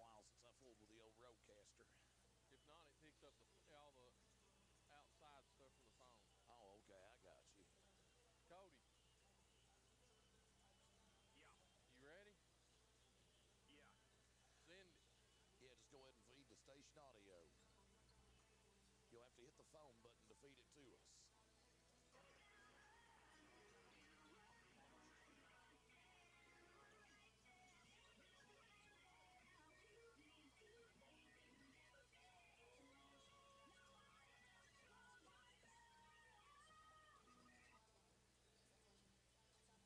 while since I fooled with the old roadcaster. If not, it picks up all the outside stuff from the phone. Oh, okay, I got you. Cody, Yeah, you ready? yeah. Send it. Yeah, just go ahead and feed the station audio. You'll have to hit the phone button to feed it to us. When I feed the station audio to you, oh God, you're cutting out bad. We ain't done anything yet.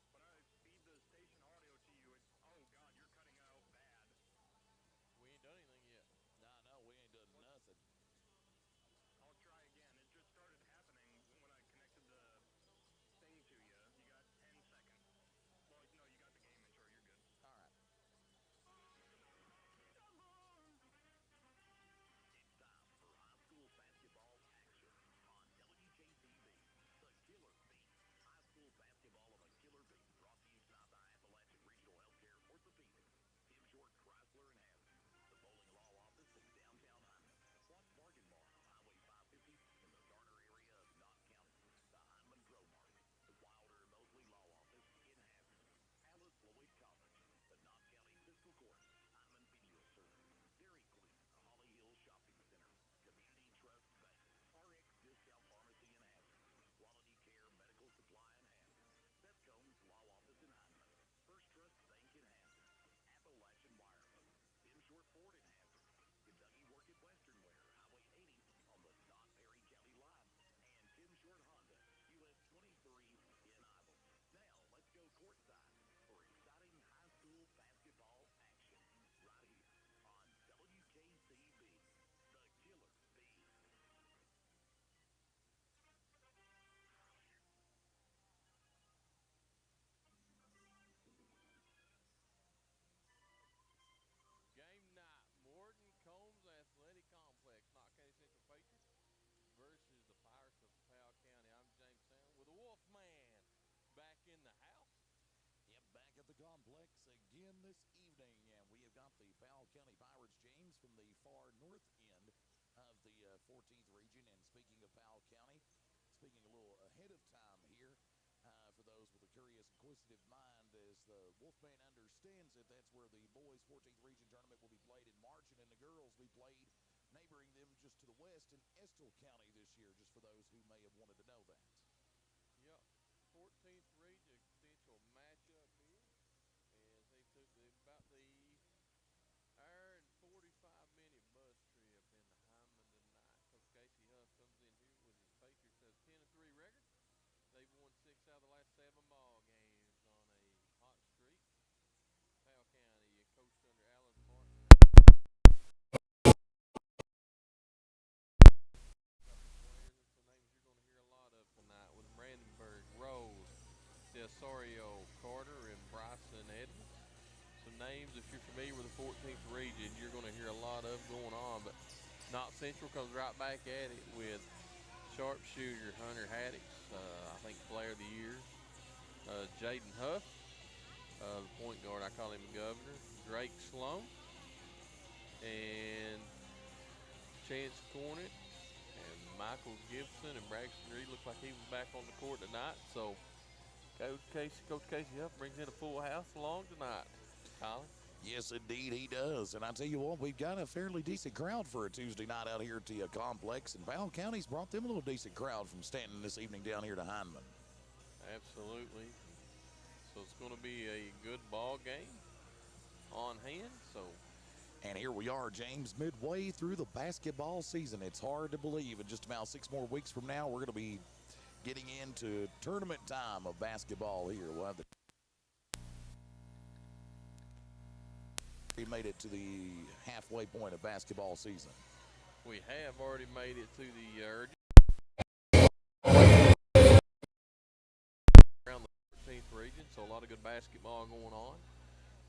Nah, no, we ain't done nothing. I'll try again. It just started happening when I connected the thing to you. You got 10 seconds. Well, no, you got the game intro. You're good. All right. It's time for high school basketball action on WKCB. The Killer Bee. High school basketball of a Killer Bee. Brought to you tonight by Appalachian Regional Healthcare Orthopedics, Tim Short Chrysler and Hammond, the Bowling Law Office in downtown Hyman, Watts Bargain Bar on Highway 550 in the Garner area of Knott County, the Hyman Pro Market, the Wilder Mosley Law Office in Hammond, Alice Lloyd College, the Knott County Fiscal Court, Hyman Video Service, Dairy Queen, Holly Hill Shopping Center, Community Trust Bank, RX Discount Pharmacy in Hammond, Quality Care Medical Supply in Hammond, Seth Combs Law Office in Hyman, First Trust Bank in Hammond, Appalachian Wireless, Tim Short Ford in Hammond, Kentucky Work at Western Wear, Highway 80 on the Knott Perry County line, and Tim Short Honda, US 23 in Ivel. Now, let's go courtside for exciting high school basketball action right here on WKCB, the Killer Bee. Game night. Morton Combs Athletic Complex. Knott County Central Patriots versus the Pirates of Powell County. I'm James Sandlin with the Wolfman back in the house. Yep, back at the complex again this evening, and we have got the Powell County Pirates, James, from the far north end of the 14th region. And speaking of Powell County, speaking a little ahead of time here, for those with a curious, inquisitive mind, as the Wolfman understands it, that's where the boys' 14th region tournament will be played in March, and then the girls will be played neighboring them just to the west in Estill County this year, just for those who may have wanted to know that. Yep. 14th region potential matchup here as they took about the hour and 45-minute bus trip into Hyman tonight. Coach Casey Huff comes in here with his Patriots as 10-3 record. They've won 6 out of the last 7 ball games on a hot streak. Powell County coached under Alan Martin. Players and some names you're going to hear a lot of tonight with Brandenburg, Rose, Desario, Carter, and Bryson Edmonds. Some names, if you're familiar with the 14th region, you're going to hear a lot of going on. But Knott Central comes right back at it with sharpshooter Hunter Haddix, I think Player of the Year. Jaden Huff, the point guard, I call him the governor. Drake Sloan, and Chance Cornett, and Michael Gibson, and Braxton Reed looked like he was back on the court tonight. So Coach Casey Huff brings in a full house along tonight. Colin? Yes, indeed, he does. And I tell you what, we've got a fairly decent crowd for a Tuesday night out here at the complex. And Powell County's brought them a little decent crowd from Stanton this evening down here to Heineman. Absolutely. So it's going to be a good ball game on hand. So, and here we are, James, midway through the basketball season. It's hard to believe in just about 6 more weeks from now, we're going to be getting into tournament time of basketball here. We'll have we made it to the halfway point of basketball season. We have already made it to the around the 14th region, so a lot of good basketball going on.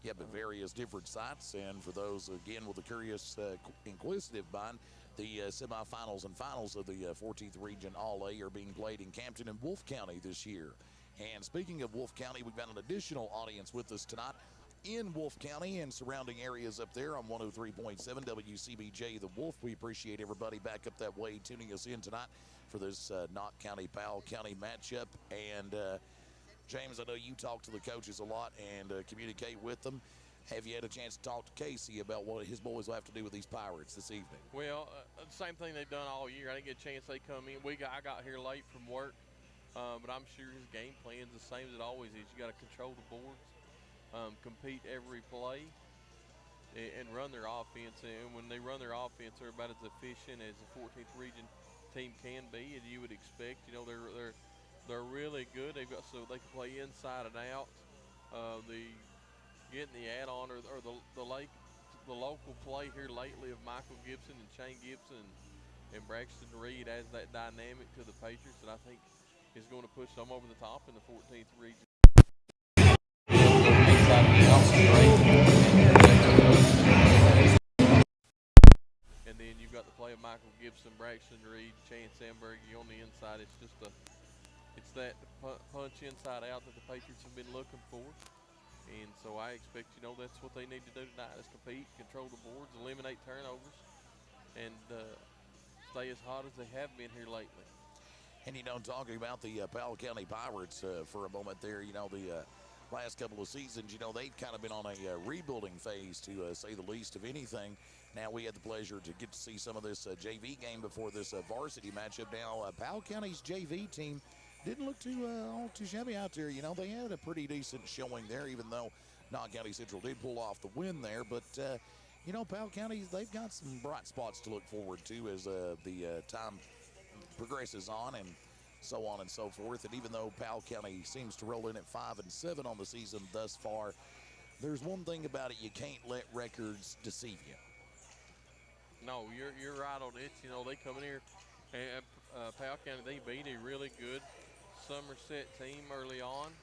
Yeah, but various different sites, and for those, again, with a curious, inquisitive mind, the semifinals and finals of the 14th Region All-A are being played in Campton and Wolfe County this year. And speaking of Wolfe County, we've got an additional audience with us tonight. in Wolfe County and surrounding areas up there on 103.7 WCBJ The Wolf. We appreciate everybody back up that way tuning us in tonight for this Knott County, Powell County matchup. And James, I know you talk to the coaches a lot and communicate with them. Have you had a chance to talk to Casey about what his boys will have to do with these Pirates this evening? Well, the same thing they've done all year. I didn't get a chance. They come in. I got here late from work, but I'm sure his game plan is the same as it always is. You got to control the boards, compete every play, and run their offense. And when they run their offense, they're about as efficient as the 14th region team can be, and you would expect. You know, they're really good. They've got so they can play inside and out. Getting the add-on or the local play here lately of Michael Gibson and Shane Gibson and Braxton Reed adds that dynamic to the Patriots that I think is going to push them over the top in the 14th region. And then you've got the play of Michael Gibson, Braxton Reed, Chance Sandberg on the inside. It's just it's that punch inside out that the Patriots have been looking for. And so I expect, that's what they need to do tonight is compete, control the boards, eliminate turnovers, and stay as hot as they have been here lately. And, talking about the Powell County Pirates for a moment there, the last couple of seasons, they've kind of been on a rebuilding phase, to say the least of anything. Now we had the pleasure to get to see some of this JV game before this varsity matchup. Now, Powell County's JV team didn't look all too shabby out there. They had a pretty decent showing there, even though Knott County Central did pull off the win there. But, Powell County, they've got some bright spots to look forward to as the time progresses on and so on and so forth. And even though Powell County seems to roll in at 5-7 on the season thus far, there's one thing about it: you can't let records deceive you. No, you're right on it. They come in here, and Powell County, they beat a really good Somerset team early on.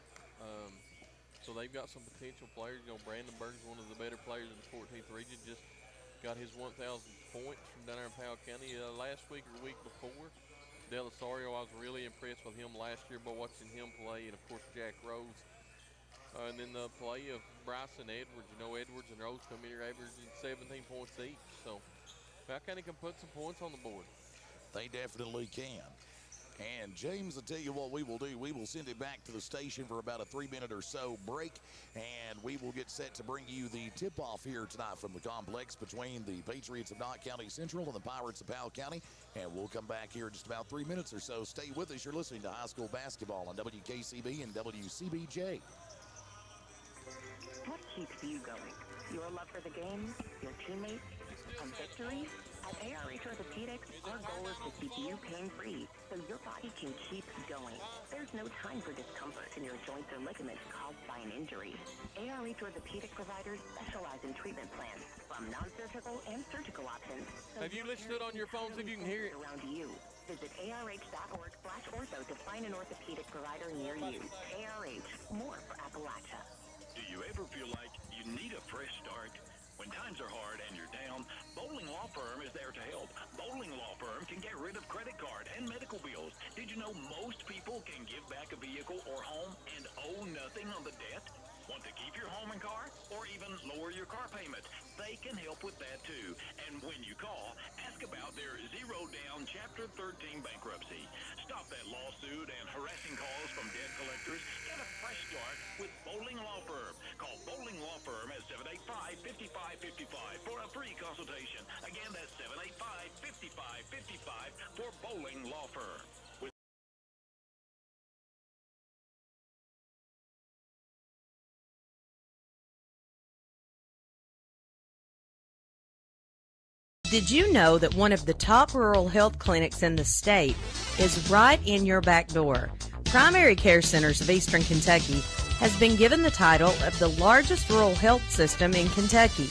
So they've got some potential players. Brandon Berg's one of the better players in the 14th region. Just got his 1,000 points from down there in Powell County last week or the week before. Del Osorio, I was really impressed with him last year by watching him play, and of course Jack Rose. And then the play of Bryson Edwards. Edwards and Rose come in here averaging 17 points each. So Powell County can put some points on the board. They definitely can. And James, I'll tell you what we will do. We will send it back to the station for about a 3-minute or so break, and we will get set to bring you the tip-off here tonight from the complex between the Patriots of Knott County Central and the Pirates of Powell County. And we'll come back here in just about 3 minutes or so. Stay with us. You're listening to high school basketball on WKCB and WCBJ. What keeps you going? Your love for the game? Your teammates? A victory? At ARH Orthopedics, our goal is to keep you pain-free so your body can keep going. There's no time for discomfort in your joints or ligaments caused by an injury. ARH Orthopedic providers specialize in treatment plans, from non-surgical and surgical options. So have you listed on your phone so you can hear it? Around you. Visit arh.org/ortho to find an orthopedic provider near you. ARH, more for Appalachia. Do you ever feel like you need a fresh start? When times are hard and you're down, Bowling Law Firm is there to help. Bowling Law Firm can get rid of credit card and medical bills. Did you know most people can give back a vehicle or home and owe nothing on the debt? Want to keep your home and car or even lower your car payment? They can help with that too. And when you call, ask about their zero down Chapter 13 bankruptcy. Stop that lawsuit and harassing calls from debt collectors. Get a fresh start with Bowling Law Firm. Call Bowling Law Firm at 785-5555 for a free consultation. Again, that's 785-5555 for Bowling Law Firm. Did you know that one of the top rural health clinics in the state is right in your back door? Primary Care Centers of Eastern Kentucky has been given the title of the largest rural health system in Kentucky.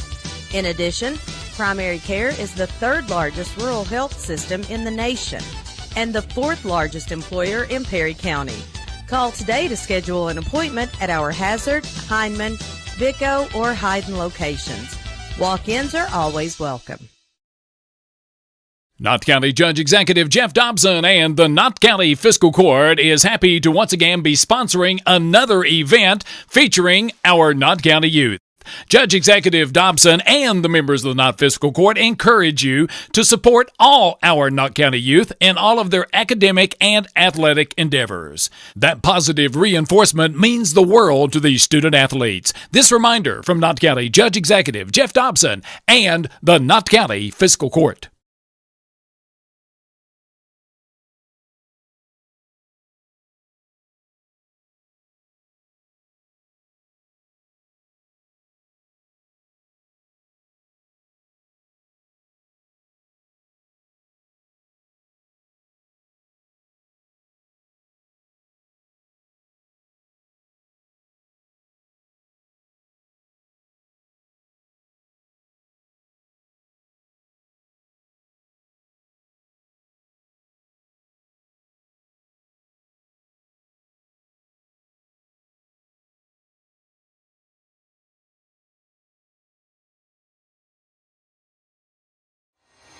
In addition, Primary Care is the third largest rural health system in the nation and the fourth largest employer in Perry County. Call today to schedule an appointment at our Hazard, Hindman, Vico, or Hyden locations. Walk-ins are always welcome. Knott County Judge Executive Jeff Dobson and the Knott County Fiscal Court is happy to once again be sponsoring another event featuring our Knott County youth. Judge Executive Dobson and the members of the Knott Fiscal Court encourage you to support all our Knott County youth in all of their academic and athletic endeavors. That positive reinforcement means the world to these student athletes. This reminder from Knott County Judge Executive Jeff Dobson and the Knott County Fiscal Court.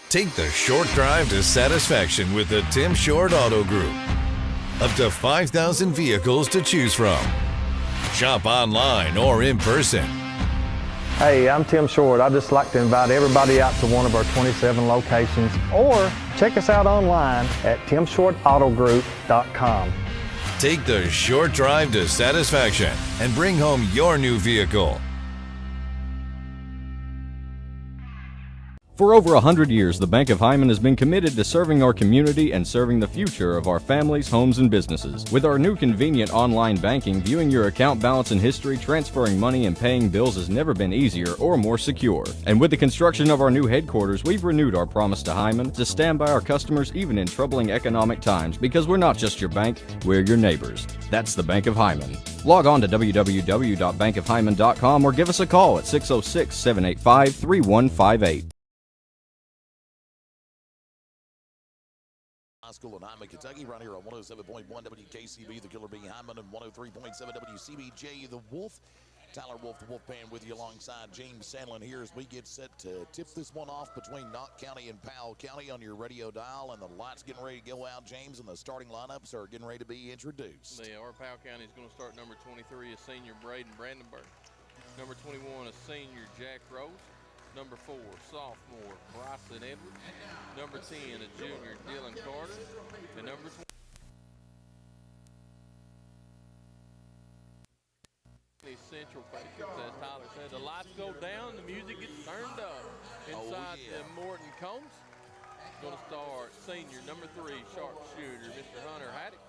Take the short drive to satisfaction with the Tim Short Auto Group. Up to 5,000 vehicles to choose from. Shop online or in person. Hey, I'm Tim Short. I'd just like to invite everybody out to one of our 27 locations, or check us out online at timshortautogroup.com. Take the short drive to satisfaction and bring home your new vehicle. For over 100 years, the Bank of Hyman has been committed to serving our community and serving the future of our families, homes, and businesses. With our new convenient online banking, viewing your account balance and history, transferring money, and paying bills has never been easier or more secure. And with the construction of our new headquarters, we've renewed our promise to Hyman to stand by our customers even in troubling economic times, because we're not just your bank, we're your neighbors. That's the Bank of Hyman. Log on to www.bankofhyman.com or give us a call at 606-785-3158. School in Hyman, Kentucky, right here on 107.1 WKCB, the Killer Bee Hyman, and 103.7 WCBJ, the Wolf. Tyler Wolf, the Wolfman, with you alongside James Sandlin here as we get set to tip this one off between Knott County and Powell County on your radio dial, and the lights getting ready to go out, James, and the starting lineups are getting ready to be introduced. They are. Powell County is going to start number 23 is senior Braden Brandenburg. Number 21 is senior Jack Rose. Number 4, sophomore Bryson Edwards. Number 10, a junior Dylan Carter. And number 20, Central Patriots, as Tyler said. The lights go down, the music gets turned up inside the Morton Combs. Going to start senior number 3 sharpshooter, Mr. Hunter Haddock.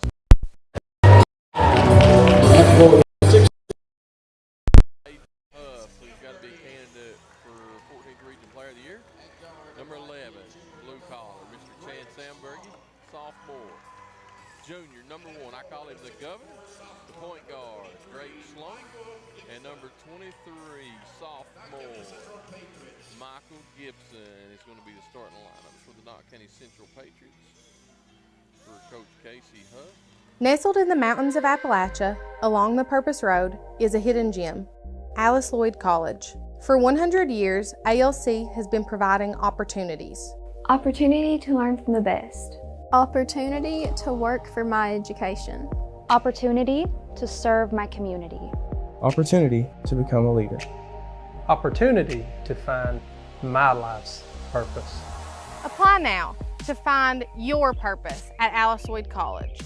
So he's got to be a candidate for 14th Region Player of the Year. Number 11, blue collar, Mr. Chad Sambergy, sophomore. Junior, number 1, I call him the governor. The point guard, Drake Sloan. And number 23, sophomore, Michael Gibson is going to be the starting lineup for the Knott County Central Patriots for Coach Casey Huff. Nestled in the mountains of Appalachia, along the Purpose Road, is a hidden gem, Alice Lloyd College. For 100 years, ALC has been providing opportunities. Opportunity to learn from the best. Opportunity to work for my education. Opportunity to serve my community. Opportunity to become a leader. Opportunity to find my life's purpose. Apply now to find your purpose at Alice Lloyd College.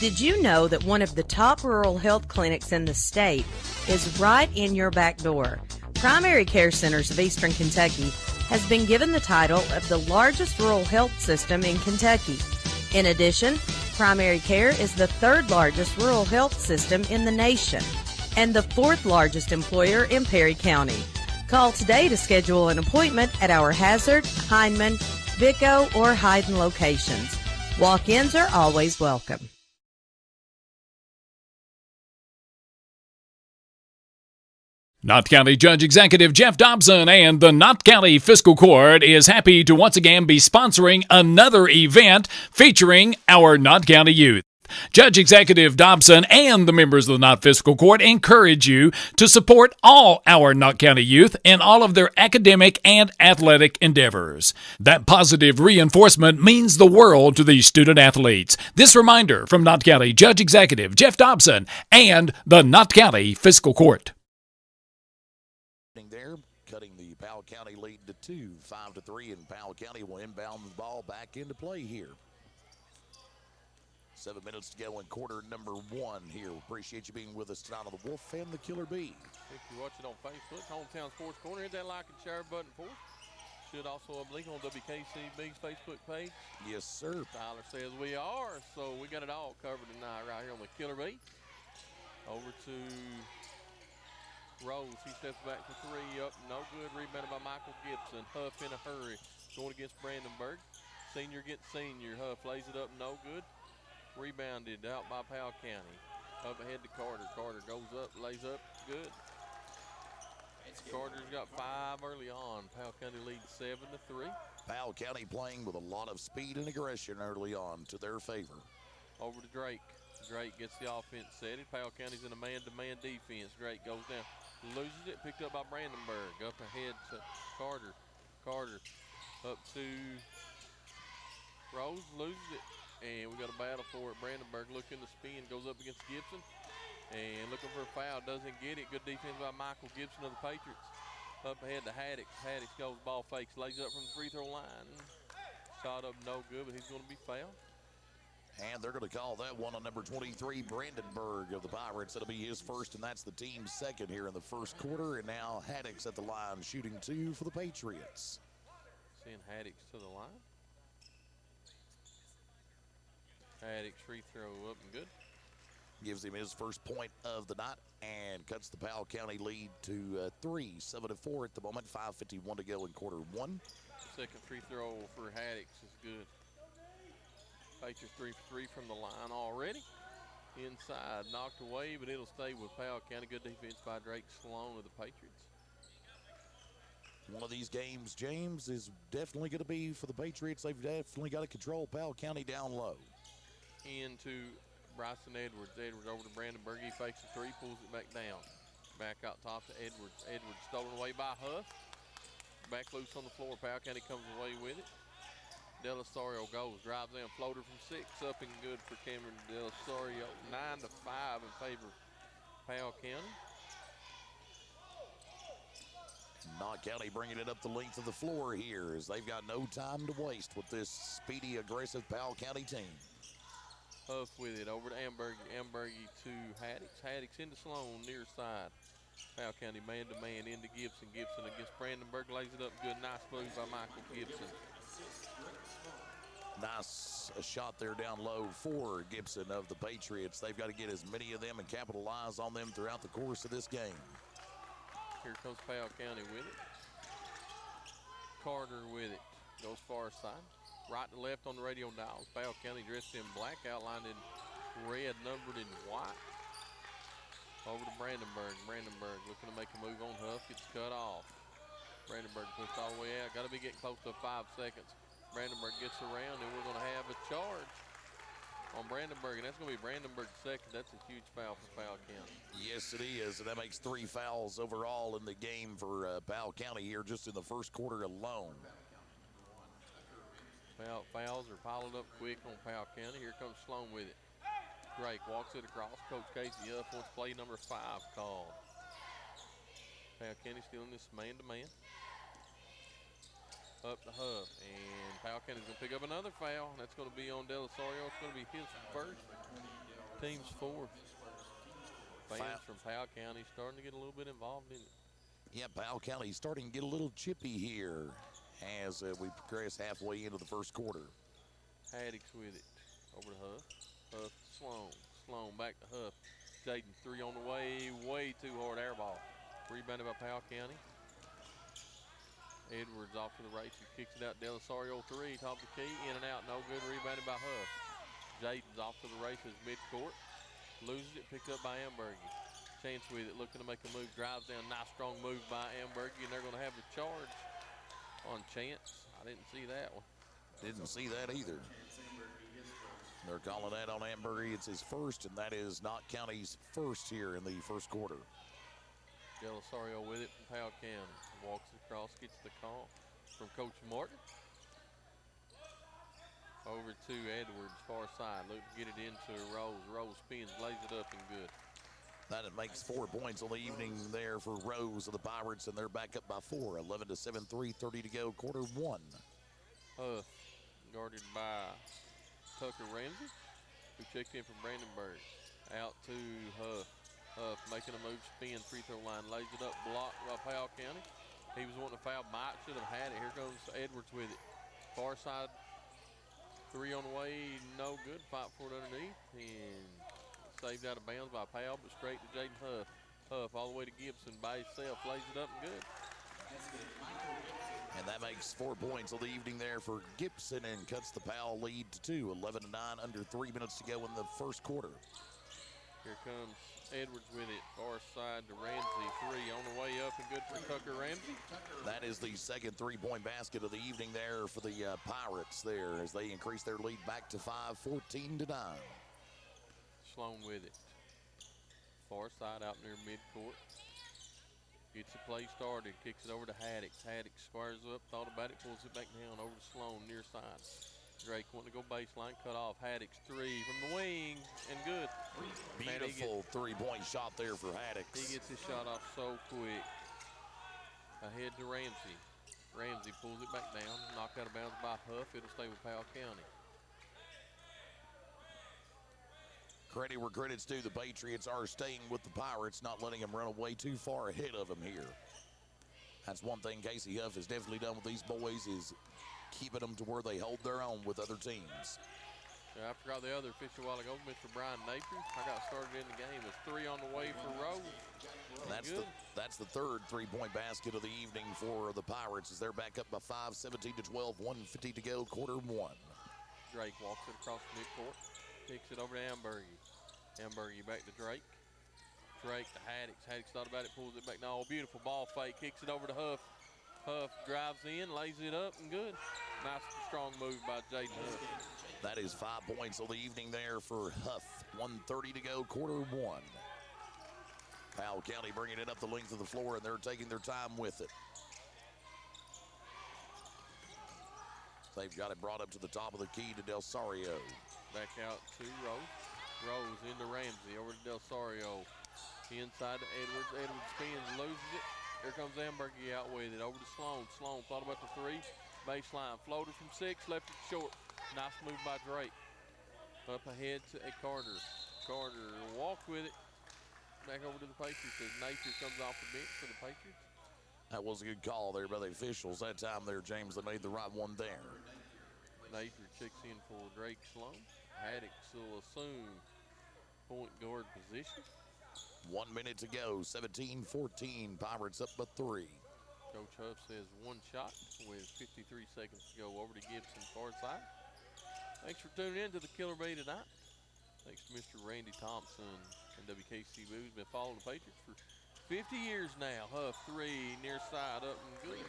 Did you know that one of the top rural health clinics in the state is right in your back door? Primary Care Centers of Eastern Kentucky has been given the title of the largest rural health system in Kentucky. In addition, Primary Care is the 3rd largest rural health system in the nation and the 4th largest employer in Perry County. Call today to schedule an appointment at our Hazard, Hindman, Vico, or Hyden locations. Walk-ins are always welcome. Knott County Judge Executive Jeff Dobson and the Knott County Fiscal Court is happy to once again be sponsoring another event featuring our Knott County youth. Judge Executive Dobson and the members of the Knott Fiscal Court encourage you to support all our Knott County youth in all of their academic and athletic endeavors. That positive reinforcement means the world to these student athletes. This reminder from Knott County Judge Executive Jeff Dobson and the Knott County Fiscal Court. There, cutting the Powell County lead to 2, 5-3, and Powell County will inbound the ball back into play here. 7 minutes to go in quarter number 1 here. Appreciate you being with us tonight on the Wolf and the Killer Bee. If you watch it on Facebook, Hometown Sports Corner, hit that like and share button for us. Should also have a link on WKCB's Facebook page. Yes, sir. Tyler says we are, so we got it all covered tonight right here on the Killer Bee. Over to Rose. He steps back for 3, up, no good. Rebounded by Michael Gibson. Huff in a hurry, going against Brandenburg. Senior gets senior. Huff lays it up, no good. Rebounded out by Powell County. Up ahead to Carter. Carter goes up, lays up, good. Carter's got 5 early on. Powell County leads 7-3. Powell County playing with a lot of speed and aggression early on to their favor. Over to Drake. Drake gets the offense set. Powell County's in a man-to-man defense. Drake goes down, loses it, picked up by Brandenburg. Up ahead to Carter. Carter up to Rose, loses it. And we got a battle for it. Brandenburg looking to spin, goes up against Gibson. And looking for a foul, doesn't get it. Good defense by Michael Gibson of the Patriots. Up ahead to Haddix. Haddix goes ball fakes, lays up from the free throw line. Shot up no good, but he's going to be fouled. And they're going to call that one on number 23, Brandenburg of the Pirates. That'll be his first, and that's the team's second here in the first quarter. And now Haddix at the line, shooting 2 for the Patriots. Send Haddix to the line. Haddix free throw up and good. Gives him his first point of the night and cuts the Powell County lead to 3, 7-4 at the moment. 5:51 to go in quarter 1. Second free throw for Haddix is good. Patriots 3 for 3 from the line already. Inside, knocked away, but it'll stay with Powell County. Good defense by Drake Sloan of the Patriots. One of these games, James, is definitely going to be for the Patriots. They've definitely got to control Powell County down low. Into Bryson Edwards. Edwards over to Brandenburg. He fakes a 3, pulls it back down. Back out top to Edwards. Edwards stolen away by Huff. Back loose on the floor. Powell County comes away with it. Delasario goes, drives in, floater from 6, up and good for Cameron Delasario. 9-5 in favor of Powell County. Knott County bringing it up the length of the floor here as they've got no time to waste with this speedy, aggressive Powell County team. Huff with it over to Ambergy. Ambergy to Haddix. Haddix into Sloan, near side. Powell County man-to-man into Gibson. Gibson against Brandenburg, lays it up good. Nice move by Michael Gibson. Nice shot there down low for Gibson of the Patriots. They've got to get as many of them and capitalize on them throughout the course of this game. Here comes Powell County with it. Carter with it. Goes far side. Right to left on the radio dials. Powell County dressed in black, outlined in red, numbered in white. Over to Brandenburg. Brandenburg looking to make a move on Huff. Gets cut off. Brandenburg pushed all the way out. Got to be getting close to 5 seconds. Brandenburg gets around, and we're going to have a charge on Brandenburg, and that's going to be Brandenburg's second. That's a huge foul for Powell County. Yes, it is, and that makes 3 fouls overall in the game for Powell County here just in the first quarter alone. Fouls are piled up quick on Powell County. Here comes Sloan with it. Drake walks it across. Coach Casey Huff wants play number 5 called. Powell County still in this man-to-man. Up to Huff, and Powell County's going to pick up another foul. That's going to be on Delasario. It's going to be his first, team's 4th. Fans from Powell County starting to get a little bit involved in it. Yeah, Powell County starting to get a little chippy here as we progress halfway into the first quarter. Haddix with it. Over to Huff. Huff to Sloan. Sloan back to Huff. Jaden 3 on the way. Way too hard air ball. Rebounded by Powell County. Edwards off to the races, kicks it out. Delasario 3, top of the key, in and out, no good. Rebounded by Huff. Jaden's off to the races, midcourt. Loses it, picked up by Ambergy. Chance with it, looking to make a move, drives down. Nice strong move by Ambergy, and they're going to have a charge on Chance. I didn't see that one. Didn't see that either. They're calling that on Ambergy. It's his first, and that is Knott County's first here in the first quarter. Delasario with it from Powell County. Walks across, gets the call from Coach Martin. Over to Edwards, far side. Look to get it into Rose. Rose spins, lays it up, and good. That it makes 4 points on the evening there for Rose of the Pirates, and they're back up by 4. 11-7, 3:30 to go, quarter one. Huff, guarded by Tucker Ramsey, who checked in from Brandenburg. Out to Huff. Huff making a move, spin, free throw line, lays it up, blocked by Powell County. He was wanting to foul. Mike should have had it. Here comes Edwards with it. Far side, 3 on the way, no good. Fight for it underneath, and saved out of bounds by Powell, but straight to Jaden Huff. Huff all the way to Gibson by himself, lays it up and good. And that makes 4 points on the evening there for Gibson and cuts the Powell lead to 2. 11-9, under 3 minutes to go in the first quarter. Here comes Edwards with it. Far side to Ramsey. 3 on the way up and good for Tucker Ramsey. That is the second 3-point basket of the evening there for the Pirates there as they increase their lead back to 5, 14-9. Sloan with it. Far side out near midcourt. Gets the play started, kicks it over to Haddix. Haddix squares up, thought about it, pulls it back down over to Sloan, near side. Drake wanting to go baseline, cut off. Haddix 3 from the wing, and good. Beautiful 3-point shot there for Haddix. He gets his shot off so quick. Ahead to Ramsey. Ramsey pulls it back down, knocked out of bounds by Huff. It'll stay with Powell County. Credit where credit's due. The Patriots are staying with the Pirates, not letting them run away too far ahead of them here. That's one thing Casey Huff has definitely done with these boys, is keeping them to where they hold their own with other teams. Yeah, I forgot the other official a while ago, Mr. Brian Napier. I got started in the game. It's 3 on the way for Rose. That's the third 3-point basket of the evening for the Pirates as they're back up by 5, 17-12, 1:50 to go, quarter one. Drake walks it across midcourt. Kicks it over to Ambergy. Ambergy back to Drake. Drake to Haddix. Haddix thought about it, pulls it back. No, beautiful ball fake. Kicks it over to Huff. Huff drives in, lays it up, and good. Nice, strong move by Jaden Huff. That is 5 points on the evening there for Huff. 1:30 to go, quarter one. Powell County bringing it up the length of the floor, and they're taking their time with it. They've got it brought up to the top of the key to Delasario. Back out to Rose. Rose into Ramsey, over to Delasario. Inside to Edwards. Edwards spins, loses it. Here comes Ambergy out with it. Over to Sloan. Sloan thought about the 3. Baseline. Floater from 6. Left it short. Nice move by Drake. Up ahead to Carter. Carter walked with it. Back over to the Patriots as Napier comes off the bench for the Patriots. That was a good call there by the officials. That time there, James, they made the right one there. Napier checks in for Drake Sloan. Haddix will assume point guard position. 1 minute to go, 17-14, Pirates up by 3. Coach Huff says 1 shot with 53 seconds to go. Over to Gibson, far side. Thanks for tuning in to the Killer Bay tonight. Thanks to Mr. Randy Thompson and WKC Boo, who's been following the Patriots for 50 years now. Huff 3, near side, up and good.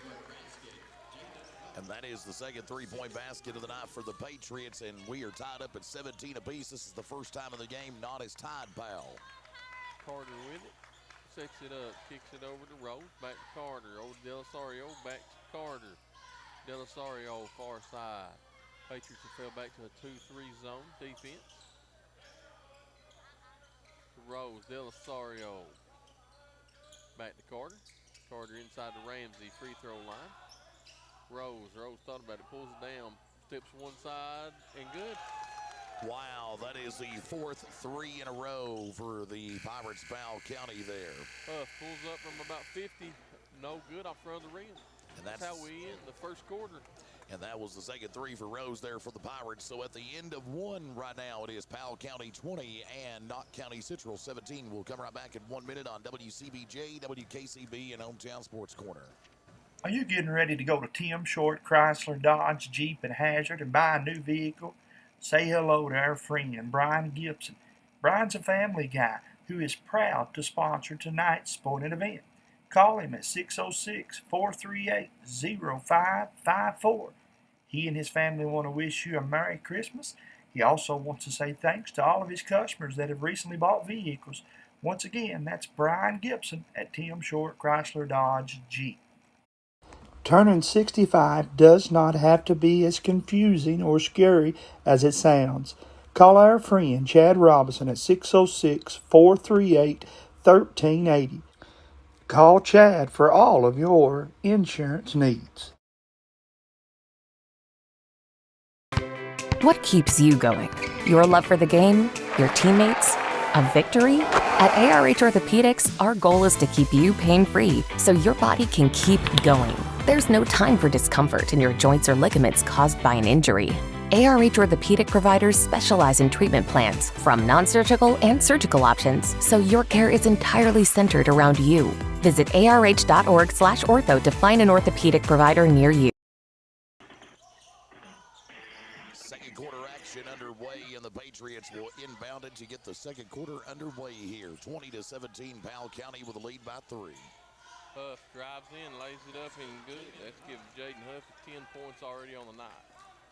And that is the second 3-point basket of the night for the Patriots, and we are tied up at 17 apiece. This is the first time in the game Knott has tied Powell. Carter with it, sets it up, kicks it over to Rose, back to Carter, over to Delasario, back to Carter. Delasario, far side. Patriots have fell back to a 2-3 zone defense. To Rose, Delasario, back to Carter. Carter inside the Ramsey free throw line. Rose thought about it, pulls it down, steps one side, and good. Wow, that is the 4th 3 in a row for the Pirates Powell County there. Huff pulls up from about 50, no good off front of the rim. And that's how we end the first quarter. And that was the second 3 for Rose there for the Pirates. So at the end of 1 right now, it is Powell County 20 and Knott County Central 17. We'll come right back in 1 minute on WCBJ, WKCB, and Hometown Sports Corner. Are you getting ready to go to Tim Short Chrysler, Dodge, Jeep, and Hazard and buy a new vehicle? Say hello to our friend Brian Gibson. Brian's a family guy who is proud to sponsor tonight's sporting event. Call him at 606-438-0554. He and his family want to wish you a Merry Christmas He also wants to say thanks to all of his customers that have recently bought vehicles. Once again, that's Brian Gibson at Tim Short Chrysler Dodge Jeep. Turning 65 does not have to be as confusing or scary as it sounds. Call our friend Chad Robinson at 606-438-1380. Call Chad for all of your insurance needs. What keeps you going? Your love for the game? Your teammates? A victory? At ARH Orthopedics, our goal is to keep you pain-free so your body can keep going. There's no time for discomfort in your joints or ligaments caused by an injury. ARH Orthopedic providers specialize in treatment plans, from non-surgical and surgical options, so your care is entirely centered around you. Visit arh.org/ortho to find an orthopedic provider near you. Second quarter action underway, and the Patriots will inbound it to get the second quarter underway here. 20-17, Powell County with a lead by 3. Huff drives in, lays it up, and good. That's giving Jaden Huff 10 points already on the night.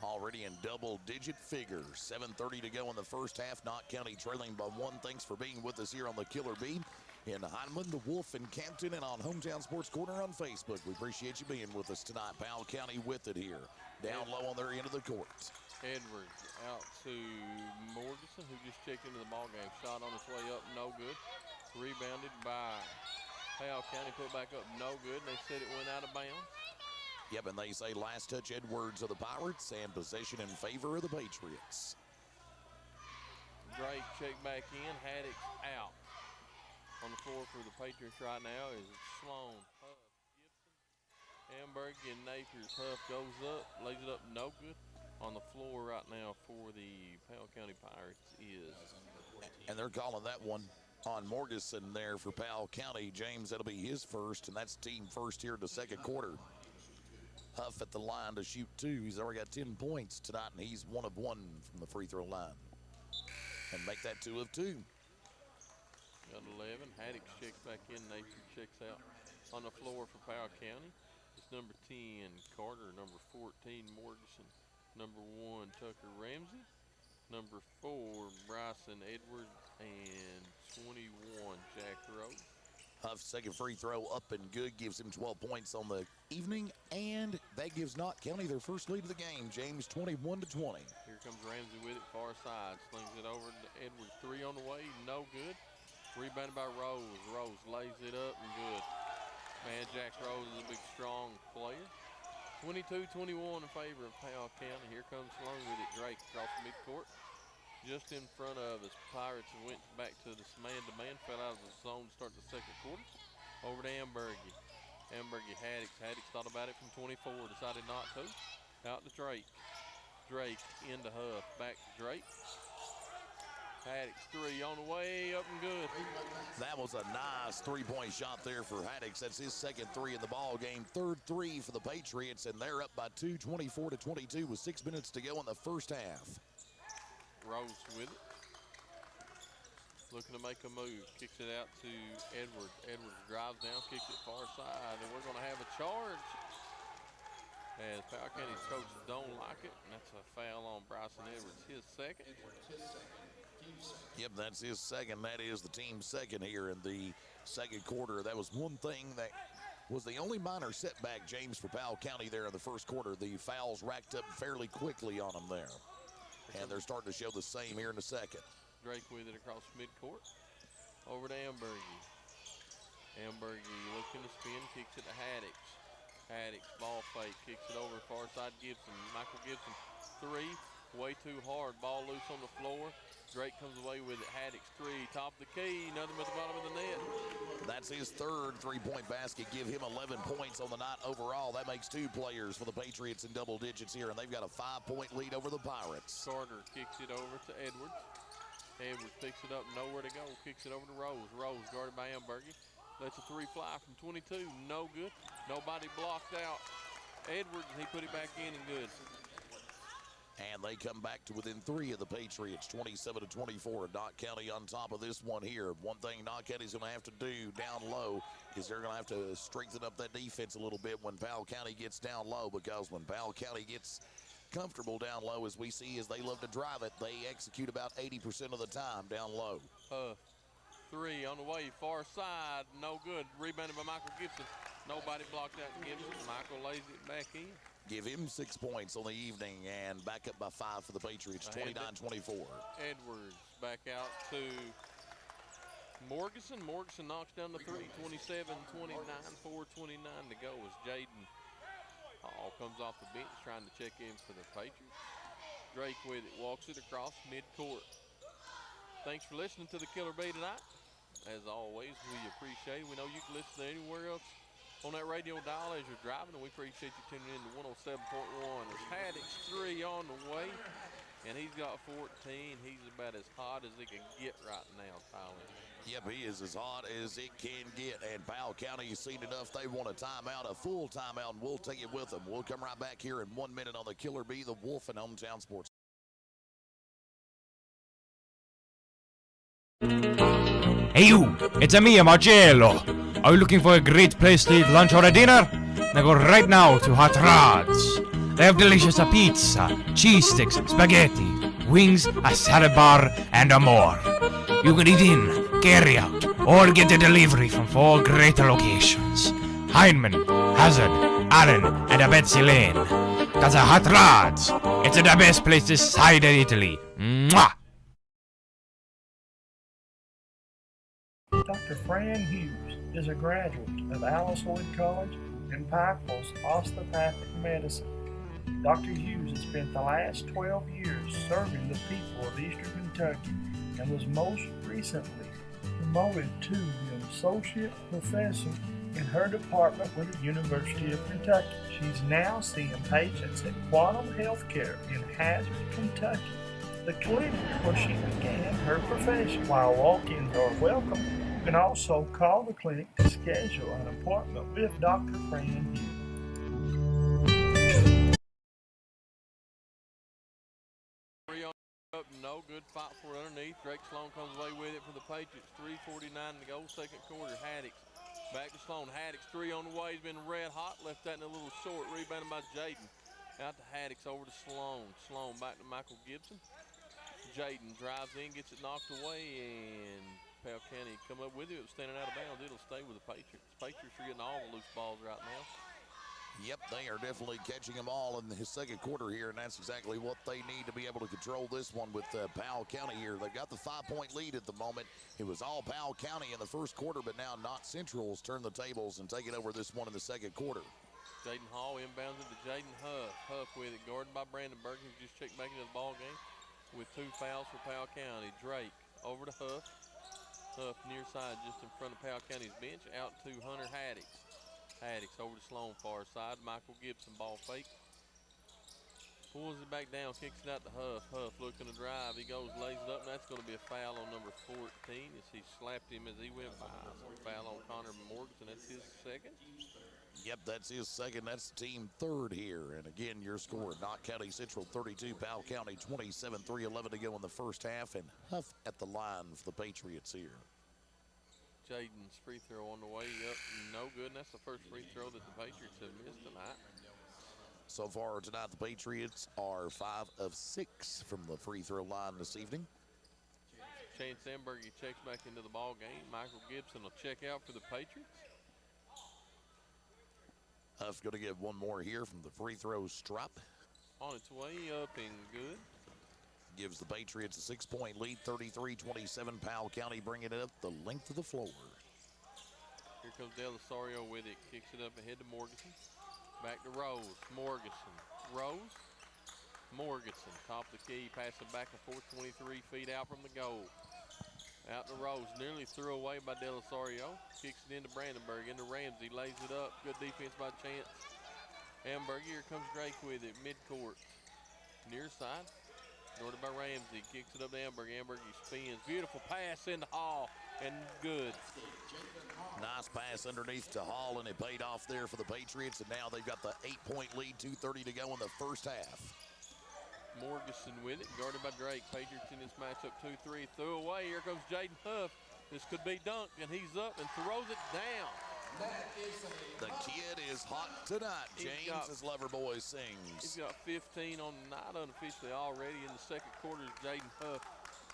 Already in double-digit figures. 7:30 to go in the first half. Knott County trailing by 1. Thanks for being with us here on the Killer Bee in Heinemann, the Wolf, and Campton, and on Hometown Sports Corner on Facebook. We appreciate you being with us tonight. Powell County with it here. Down low on their end of the court. Edwards out to Morganson, who just checked into the ballgame. Shot on its way up, no good. Rebounded by Powell County, put back up, no good. They said it went out of bounds. Yep, and they say last touch Edwards of the Pirates and possession in favor of the Patriots. Drake check back in. Haddock out. On the floor for the Patriots right now is Sloan, Huff, Gibson, Amberg, and Napier. Huff goes up, lays it up, no good. On the floor right now for the Powell County Pirates is. And they're calling that one on Morganson there for Powell County. James, that'll be his first, and that's team first here in the second quarter. Huff at the line to shoot 2. He's already got 10 points tonight, and he's 1 of 1 from the free throw line. And make that 2 of 2. Got 11. Haddock checks back in. Napier checks out. On the floor for Powell County, it's number 10, Carter. Number 14, Morganson. Number 1, Tucker Ramsey. Number 4, Bryson Edwards. And 21, Jack Rose. Huff's second free throw up and good, gives him 12 points on the evening, and that gives Knott County their first lead of the game. James, 21-20. Here comes Ramsey with it, far side, slings it over to Edwards. 3 on the way, no good. Rebounded by Rose. Rose lays it up and good. Man, Jack Rose is a big, strong player. 22-21 in favor of Powell County. Here comes Sloan with it. Drake across the midcourt. Just in front of us. Pirates went back to this man-to-man, fell out of the zone to start the second quarter. Over to Ambergy. Ambergy, Haddock. Haddock thought about it from 24, decided not to. Out to Drake. Drake into Huff. Back to Drake. Haddock's 3 on the way, up and good. That was a nice three-point shot there for Haddock. That's his second 3 in the ball game. Third 3 for the Patriots, and they're up by 2, 24-22 with 6 minutes to go in the first half. Rose with it. Looking to make a move. Kicks it out to Edwards. Edwards drives down, kicks it far side, and we're going to have a charge. As Powell County's coaches don't like it, and that's a foul on Bryson Edwards, his second. Yep, that's his second. That is the team's second here in the second quarter. That was one thing that was the only minor setback, James, for Powell County there in the first quarter. The fouls racked up fairly quickly on them there. And they're starting to show the same here in the second. Drake with it across midcourt. Over to Ambergy. Ambergy looking to spin, kicks it to Haddock. Haddock, ball fake, kicks it over far side Gibson. Michael Gibson, 3, way too hard. Ball loose on the floor. Drake comes away with it. Haddock's 3, top of the key, nothing but the bottom of the net. That's his third three-point basket. Give him 11 points on the night overall. That makes 2 players for the Patriots in double digits here, and they've got a 5-point lead over the Pirates. Carter kicks it over to Edwards. Edwards picks it up, nowhere to go. Kicks it over to Rose. Rose guarded by Ambergy. Lets a 3 fly from 22, no good. Nobody blocked out Edwards, and he put it back in and good. And they come back to within 3 of the Patriots, 27-24. Knott County on top of this one here. One thing Knott County's going to have to do down low is they're going to have to strengthen up that defense a little bit when Powell County gets down low, because when Powell County gets comfortable down low, as we see, as they love to drive it. They execute about 80% of the time down low. Three on the way, far side, no good. Rebounded by Michael Gibson. Nobody blocked that Gibson. Michael lays it back in. Give him 6 points on the evening and back up by 5 for the Patriots, 29-24. Edwards back out to Morganson. Morganson knocks down the three, 27-29, 4:29 to go as Jaden Hall comes off the bench trying to check in for the Patriots. Drake with it, walks it across midcourt. Thanks for listening to the Killer Bee tonight. As always, we appreciate it. We know you can listen to anywhere else on that radio dial as you're driving, and we appreciate you tuning in to 107.1. It's Haddock's 3 on the way, and he's got 14. He's about as hot as it can get right now, Tyler. Yep, he is as hot as it can get, and Powell County has seen enough. They want a timeout, a full timeout, and we'll take it with them. We'll come right back here in 1 minute on the Killer Bee, the Wolf, and Hometown Sports. Hey you, it's me, Marcello. Are you looking for a great place to eat lunch or a dinner? Then go right now to Hot Rods. They have delicious pizza, cheese sticks, spaghetti, wings, a salad bar, and more. You can eat in, carry out, or get a delivery from 4 great locations: Heineman, Hazard, Allen, and Betsy Lane. That's a Hot Rods. It's the best place this side of Italy. Mwah! Dr. Fran Hughes is a graduate of Alice Lloyd College and Pikeville's Osteopathic Medicine. Dr. Hughes has spent the last 12 years serving the people of Eastern Kentucky and was most recently promoted to the Associate Professor in her department with the University of Kentucky. She's now seeing patients at Quantum Healthcare in Hazard, Kentucky, the clinic where she began her profession. While walk-ins are welcome, you can also call the clinic to schedule an appointment with Dr. Fran Hughes. Up, no good fight for it underneath. Drake Sloan comes away with it for the Patriots. 3:49 to go, second quarter. Haddock back to Sloan. Haddock's 3 on the way. He's been red hot. Left that in a little short. Rebounded by Jaden. Out to Haddock's over to Sloan. Sloan back to Michael Gibson. Jaden drives in, gets it knocked away, and Powell County come up with it. It was standing out of bounds. It'll stay with the Patriots. Patriots are getting all the loose balls right now. Yep, they are definitely catching them all in his second quarter here, and that's exactly what they need to be able to control this one with Powell County here. They've got the 5-point lead at the moment. It was all Powell County in the first quarter, but now Knott Central's turned the tables and taken over this one in the second quarter. Jaden Hall inbounds it to Jaden Huff. Huff with it, guarded by Brandon Bergen, who just checked back into the ball game with 2 fouls for Powell County. Drake over to Huff. Huff near side just in front of Powell County's bench. Out to Hunter Haddock. Haddock's over to Sloan far side. Michael Gibson ball fake. Pulls it back down, kicks it out to Huff. Huff looking to drive. He goes, lays it up, and that's going to be a foul on number 14 as he slapped him as he went by. So foul on Connor Morganson. That's his second. Yep, that's his second. That's the team third here. And again, your score, Knott County Central 32, Powell County 27, 3:11 to go in the first half. And Huff at the line for the Patriots here. Jaden's free throw on the way up, no good, and that's the first free throw that the Patriots have missed tonight. So far tonight, the Patriots are 5 of 6 from the free throw line this evening. Shane Sandberg, he checks back into the ball game. Michael Gibson will check out for the Patriots. Huff going to get one more here from the free throw stripe. On its way up and good. Gives the Patriots a 6-point lead, 33-27. Powell County bringing it up the length of the floor. Here comes Del Osorio with it. Kicks it up ahead to Morganson. Back to Rose. Morganson. Rose. Morganson. Top of the key. Passing back and forth. 23 feet out from the goal. Out to Rose. Nearly threw away by Del Osorio. Kicks it into Brandenburg. Into Ramsey. Lays it up. Good defense by Chance. Hamburg. Here comes Drake with it. Midcourt. Near side. Guarded by Ramsey, kicks it up to Amberg. Amberg, he spins. Beautiful pass into Hall, and good. Nice pass underneath to Hall, and it paid off there for the Patriots, and now they've got the 8-point lead, 2:30 to go in the first half. Morganson with it, guarded by Drake. Patriots in this matchup 2-3. Threw away. Here comes Jaden Huff. This could be dunked, and he's up and throws it down. The kid is hot tonight. James, as Loverboy sings. He's got 15 on the night unofficially already in the second quarter. Jaden Huff.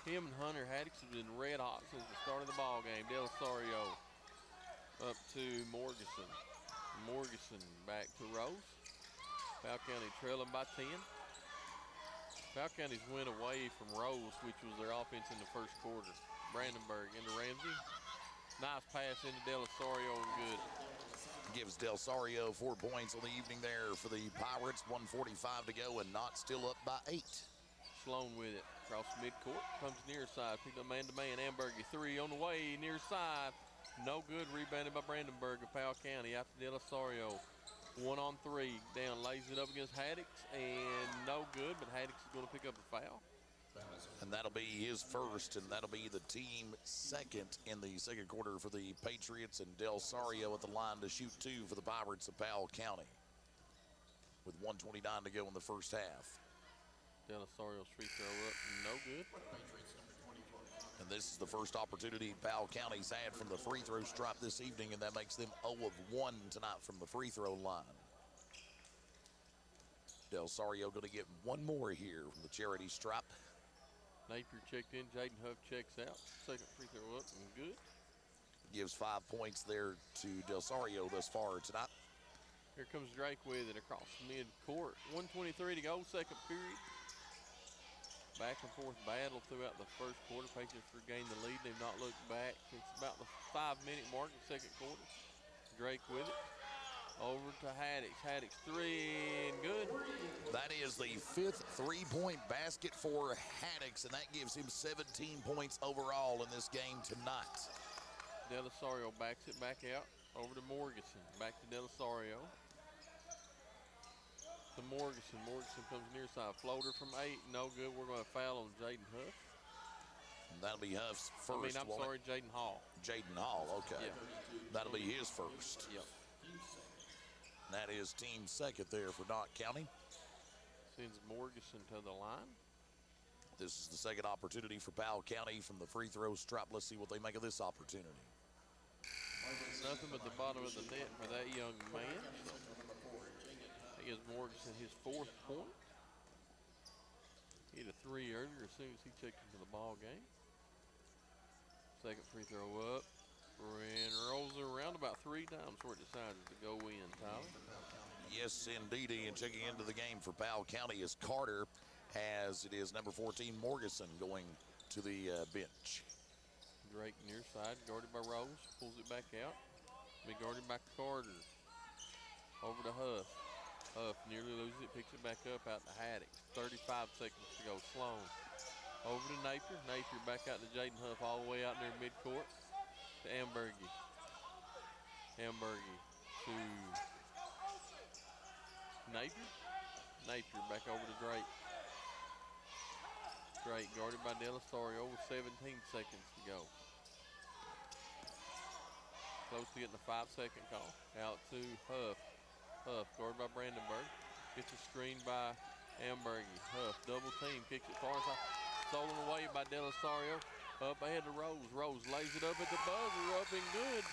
Him and Hunter Haddix have been red hot since the start of the ball game. Del Osorio up to Morganson. Morganson back to Rose. Powell County trailing by 10. Powell County's went away from Rose, which was their offense in the first quarter. Brandenburg into Ramsey. Nice pass into Del Osorio and good. Gives Del Osorio 4 points on the evening there for the Pirates. 1:45 to go and not still up by 8. Sloan with it. Across midcourt. Comes near side. Picked up man-to-man. Ambergy 3 on the way. Near side. No good. Rebounded by Brandenburg of Powell County. After Del Osorio. 1-on-3. Down. Lays it up against Haddix. And no good. But Haddix is going to pick up a foul. And that'll be his first, and that'll be the team second in the second quarter for the Patriots, and Del Osorio at the line to shoot 2 for the Pirates of Powell County with 1:29 to go in the first half. Del Osorio's free throw up, no good. And this is the first opportunity Powell County's had from the free throw stripe this evening, and that makes them 0 of 1 tonight from the free throw line. Del Osorio going to get one more here from the charity stripe. Napier checked in. Jaden Huff checks out. Second free throw up and good. Gives 5 points there to Del Osorio thus far tonight. Here comes Drake with it across mid-court. 1:23 to go, second period. Back and forth battle throughout the first quarter. Patriots regained the lead. They've not looked back. It's about the 5-minute mark in the second quarter. Drake with it. Over to Haddix. Haddix 3 and good. That is the 5th three-point basket for Haddix, and that gives him 17 points overall in this game tonight. Del Osorio backs it back out. Over to Morganson. Back to Del Osorio. To Morganson. Morganson comes near side. Floater from 8. No good. We're going to foul on Jaden Huff. And that'll be Huff's first. I'm sorry, Jaden Hall. Jaden Hall, okay. Yeah. That'll be his first. Yep. That is team second there for Knott County. Sends Morganson to the line. This is the second opportunity for Powell County from the free throw stripe. Let's see what they make of this opportunity. Nothing but the bottom of the net for that young man. So that gives Morganson his 4th point. He hit a 3 earlier as soon as he checked into the ball game. Second free throw up. And rolls it around about 3 times before it decides to go in, Tyler. Yes, indeedy. And checking into the game for Powell County is Carter, as it is number 14, Morganson, going to the bench. Drake near side, guarded by Rose, pulls it back out. Be guarded by Carter. Over to Huff. Huff nearly loses it, picks it back up out to Haddix. 35 seconds to go. Sloan. Over to Napier. Napier back out to Jaden Huff, all the way out near midcourt. To Ambergy. Ambergy to Napier. Napier back over to Drake. Drake guarded by Del Osorio with 17 seconds to go. Close to getting the 5-second call. Out to Huff. Huff guarded by Brandenburg. Gets a screen by Ambergy. Huff double team, kicks it far side. Stolen away by Del Osorio. Up ahead to Rose. Rose lays it up at the buzzer, up and good.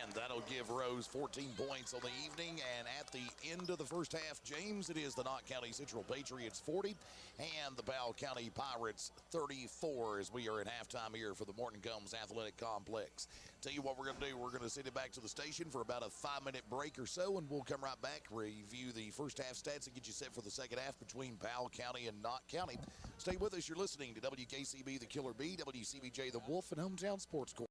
And that'll give Rose 14 points on the evening. And at the end of the first half, James, it is the Knott County Central Patriots 40 and the Powell County Pirates 34 as we are at halftime here for the Morton Combs Athletic Complex. Tell you what we're going to do. We're going to send it back to the station for about a 5-minute break or so, and we'll come right back, review the first half stats, and get you set for the second half between Powell County and Knott County. Stay with us. You're listening to WKCB, the Killer Bee, WCBJ, the Wolf, and Hometown Sports Corps.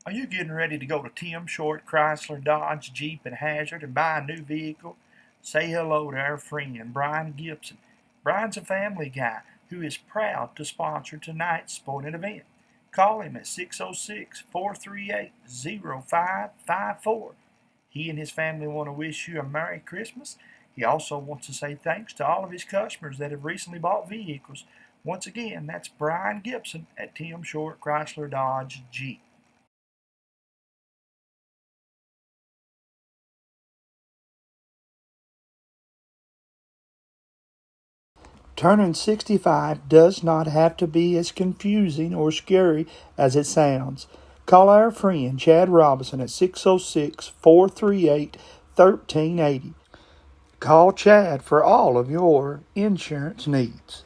Are you getting ready to go to Tim Short Chrysler Dodge Jeep and Hazard and buy a new vehicle? Say hello to our friend Brian Gibson. Brian's a family guy who is proud to sponsor tonight's sporting event. Call him at 606-438-0554. He and his family want to wish you a Merry Christmas. He also wants to say thanks to all of his customers that have recently bought vehicles. Once again, that's Brian Gibson at Tim Short Chrysler Dodge Jeep. Turning 65 does not have to be as confusing or scary as it sounds. Call our friend Chad Robinson at 606-438-1380. Call Chad for all of your insurance needs.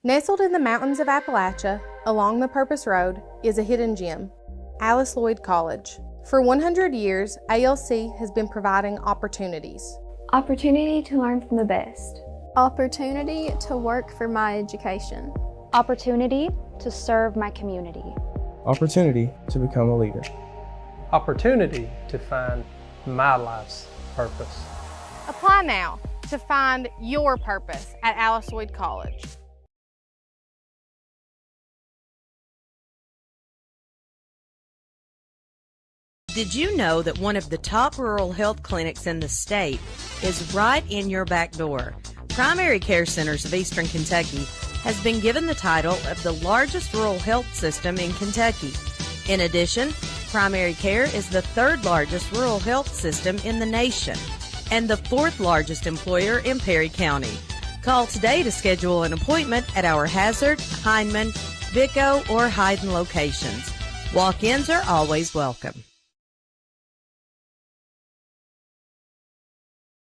Nestled in the mountains of Appalachia, along the Purpose Road, is a hidden gem, Alice Lloyd College. For 100 years, ALC has been providing opportunities. Opportunity to learn from the best. Opportunity to work for my education. Opportunity to serve my community. Opportunity to become a leader. Opportunity to find my life's purpose. Apply now to find your purpose at Alice Lloyd College. Did you know that one of the top rural health clinics in the state is right in your back door? Primary Care Centers of Eastern Kentucky has been given the title of the largest rural health system in Kentucky. In addition, Primary Care is the third largest rural health system in the nation and the fourth largest employer in Perry County. Call today to schedule an appointment at our Hazard, Hindman, Vico, or Hyden locations. Walk-ins are always welcome.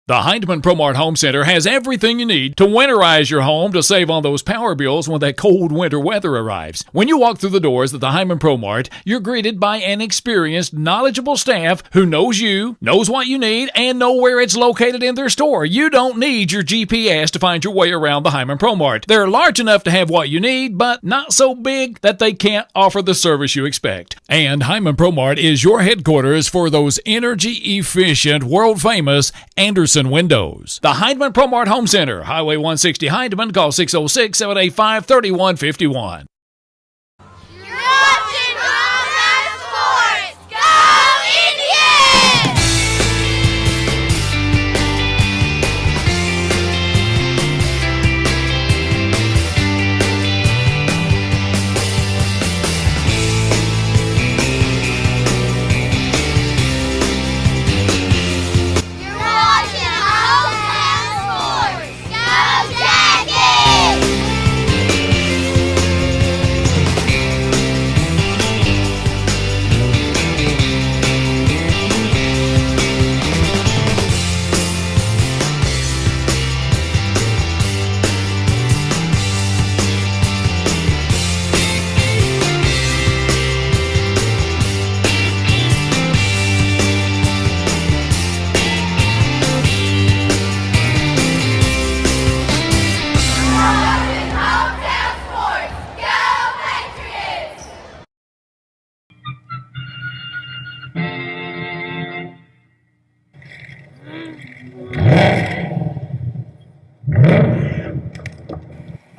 The Hindman ProMart Home Center has everything you need to winterize your home to save on those power bills when that cold winter weather arrives. When you walk through the doors at the Hindman ProMart, you're greeted by an experienced, knowledgeable staff who knows you, knows what you need, and know where it's located in their store. You don't need your GPS to find your way around the Hindman ProMart. They're large enough to have what you need, but not so big that they can't offer the service you expect. And Hindman ProMart is your headquarters for those energy-efficient, world-famous Anderson windows. The Hindman ProMart Home Center, Highway 160 Hindman. Call 606-785-3151.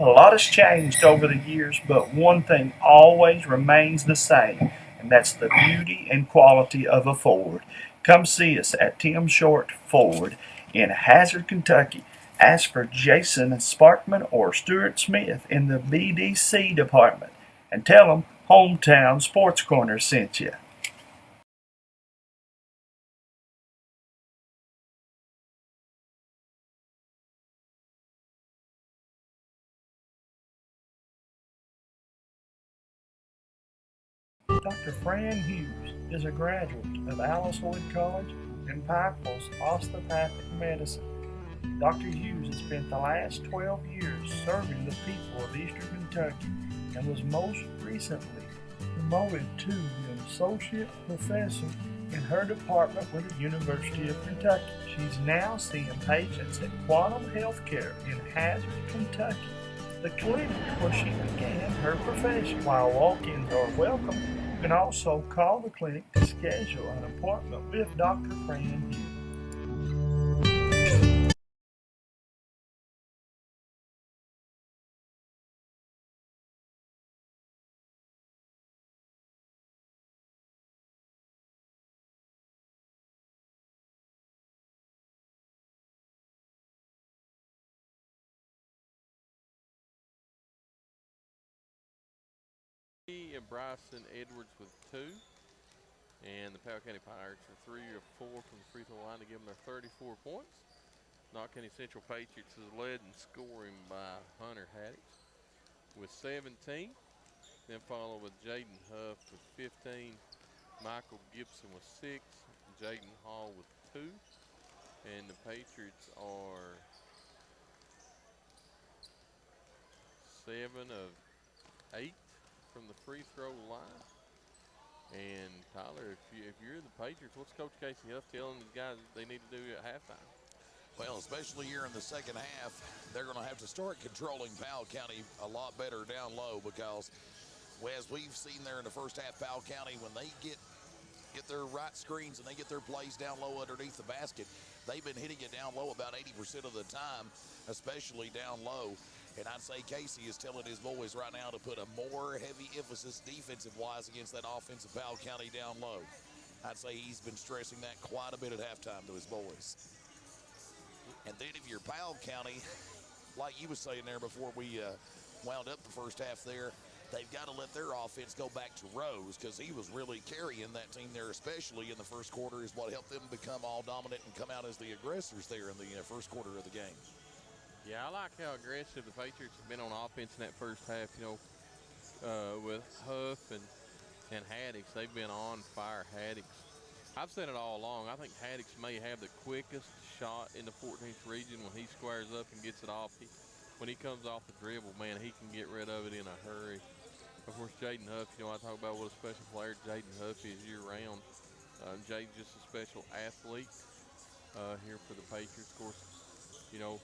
A lot has changed over the years, but one thing always remains the same, and that's the beauty and quality of a Ford. Come see us at Tim Short Ford in Hazard, Kentucky. Ask for Jason Sparkman or Stuart Smith in the BDC department, and tell them Hometown Sports Corner sent you. Dr. Fran Hughes is a graduate of Alice Lloyd College and Pikeville's Osteopathic Medicine. Dr. Hughes has spent the last 12 years serving the people of Eastern Kentucky and was most recently promoted to the Associate Professor in her department with the University of Kentucky. She's now seeing patients at Quantum Healthcare in Hazard, Kentucky, the clinic where she began her profession. While walk-ins are welcome, you can also call the clinic to schedule an appointment with Dr. Fran Hughes. And Bryson Edwards with 2. And the Powell County Pirates are 3 of 4 from the free throw line to give them their 34 points. Knott County Central Patriots is led in scoring by Hunter Haddix with 17. Then followed with Jaden Huff with 15. Michael Gibson with 6. Jaden Hall with 2. And the Patriots are 7 of 8 from the free throw line. And Tyler, if you're the Patriots, what's Coach Casey Huff telling these guys they need to do at halftime? Well, especially here in the second half, they're going to have to start controlling Powell County a lot better down low because, well, as we've seen there in the first half, Powell County, when they get their right screens and they get their plays down low underneath the basket, they've been hitting it down low about 80% of the time, especially down low. And I'd say Casey is telling his boys right now to put a more heavy emphasis defensive-wise against that offensive Powell County down low. I'd say he's been stressing that quite a bit at halftime to his boys. And then if you're Powell County, like you was saying there before we wound up the first half there, they've got to let their offense go back to Rose because he was really carrying that team there, especially in the first quarter, is what helped them become all dominant and come out as the aggressors there in the first quarter of the game. Yeah, I like how aggressive the Patriots have been on offense in that first half. You know, with Huff and Haddix, they've been on fire. Haddix, I've said it all along, I think Haddix may have the quickest shot in the 14th region when he squares up and gets it off. When he comes off the dribble, man, he can get rid of it in a hurry. Of course, Jaden Huff, you know, I talk about what a special player Jaden Huff is year-round. Jaden's just a special athlete here for the Patriots. Of course, you know,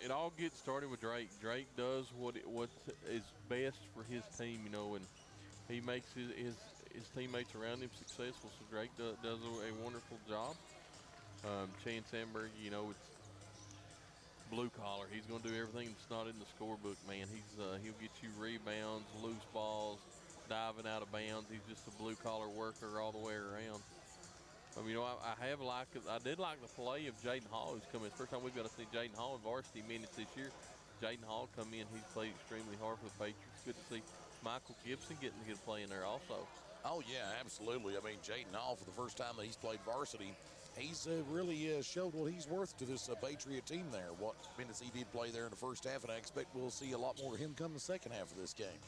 it all gets started with Drake. Drake does what is best for his team, you know, and he makes his teammates around him successful. So Drake does a wonderful job. Chan Sandberg, you know, it's blue collar. He's going to do everything that's not in the scorebook, man. He'll get you rebounds, loose balls, diving out of bounds. He's just a blue collar worker all the way around. You know, I did like the play of Jaden Hall, who's come in. It's the first time we've got to see Jaden Hall in varsity minutes this year. Jaden Hall come in. He's played extremely hard for the Patriots. Good to see Michael Gibson getting a good play in there also. Oh, yeah, absolutely. I mean, Jaden Hall, for the first time that he's played varsity, he's really showed what he's worth to this Patriot team there. What minutes he did play there in the first half, and I expect we'll see a lot more of him come the second half of this game.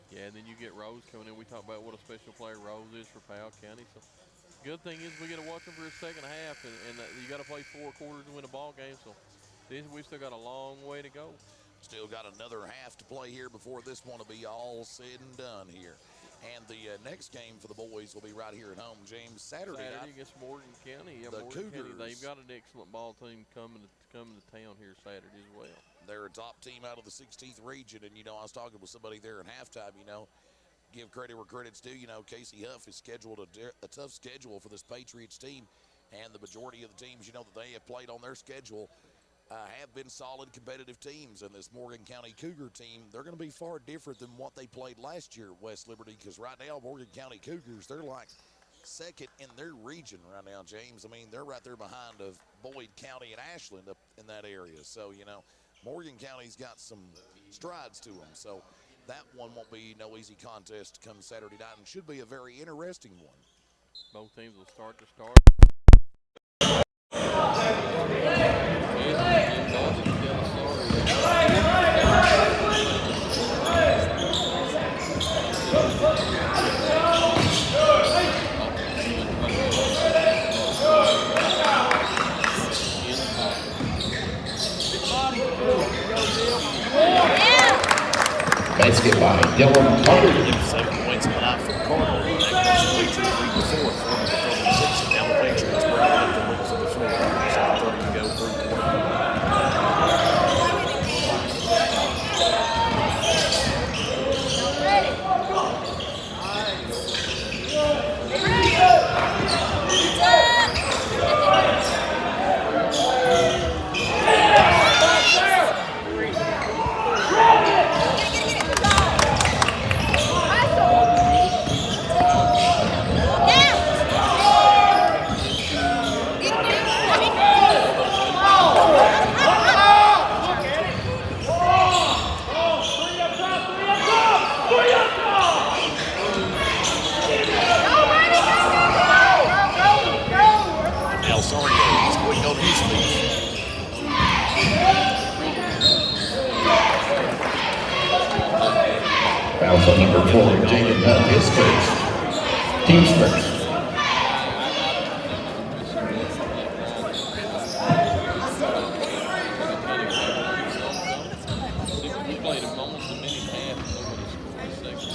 Yeah, and then you get Rose coming in. We talk about what a special player Rose is for Powell County. So good thing is we get to watch him for his second half, and you got to play 4 quarters to win a ball game. So we've still got a long way to go. Still got another half to play here before this one will be all said and done here. And the next game for the boys will be right here at home, James, Saturday night against Morgan County. Yeah, the Morgan Cougars. County, they've got an excellent ball team coming to town here Saturday as well. They're a top team out of the 16th region, and, you know, I was talking with somebody there in halftime, you know, give credit where credit's due. You know, Casey Huff has scheduled a tough schedule for this Patriots team, and the majority of the teams, you know, that they have played on their schedule have been solid competitive teams. And this Morgan County Cougar team, they're going to be far different than what they played last year at West Liberty, because right now Morgan County Cougars, they're like second in their region right now, James. I mean, they're right there behind of Boyd County and Ashland up in that area. So, you know, Morgan County's got some strides to them. So that one won't be no easy contest come Saturday night, and should be a very interesting one. Both teams will start to start. Basket by Dylan Carter. 7 points went out for Carter. That comes Patriot lead before, 40-36, and now the Patriots bring up the win for the floor. 7:30 to go, third quarter. teams first. We played them almost a minute and a half and nobody scored a second.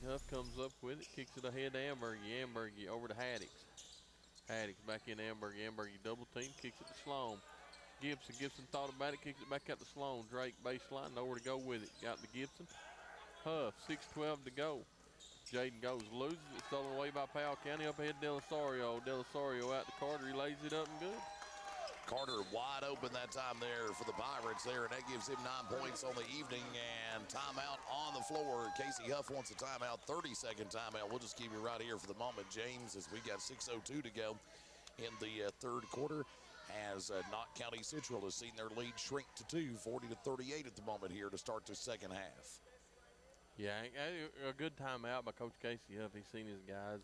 Huff comes up with it, kicks it ahead to Ambergy. Ambergy over to Haddix. Haddix back in Ambergy. Ambergy double team, kicks it to Sloan. Gibson thought about it, kicks it back out to Sloan. Drake baseline, nowhere to go with it. Got to Gibson. Huff, 6:12 to go. Jaden goes, loses it, stolen away by Powell County. Up ahead, Delasorio. Delasorio out to Carter. He lays it up and good. Carter wide open that time there for the Pirates there, and that gives him 9 points on the evening. And timeout on the floor. Casey Huff wants a timeout, 30-second timeout. We'll just keep you right here for the moment, James, as we got 6:02 to go in the third quarter, as Knott County Central has seen their lead shrink to 2, 40-38 at the moment here to start the second half. Yeah, a good timeout by Coach Casey Huff. He's seen his guys.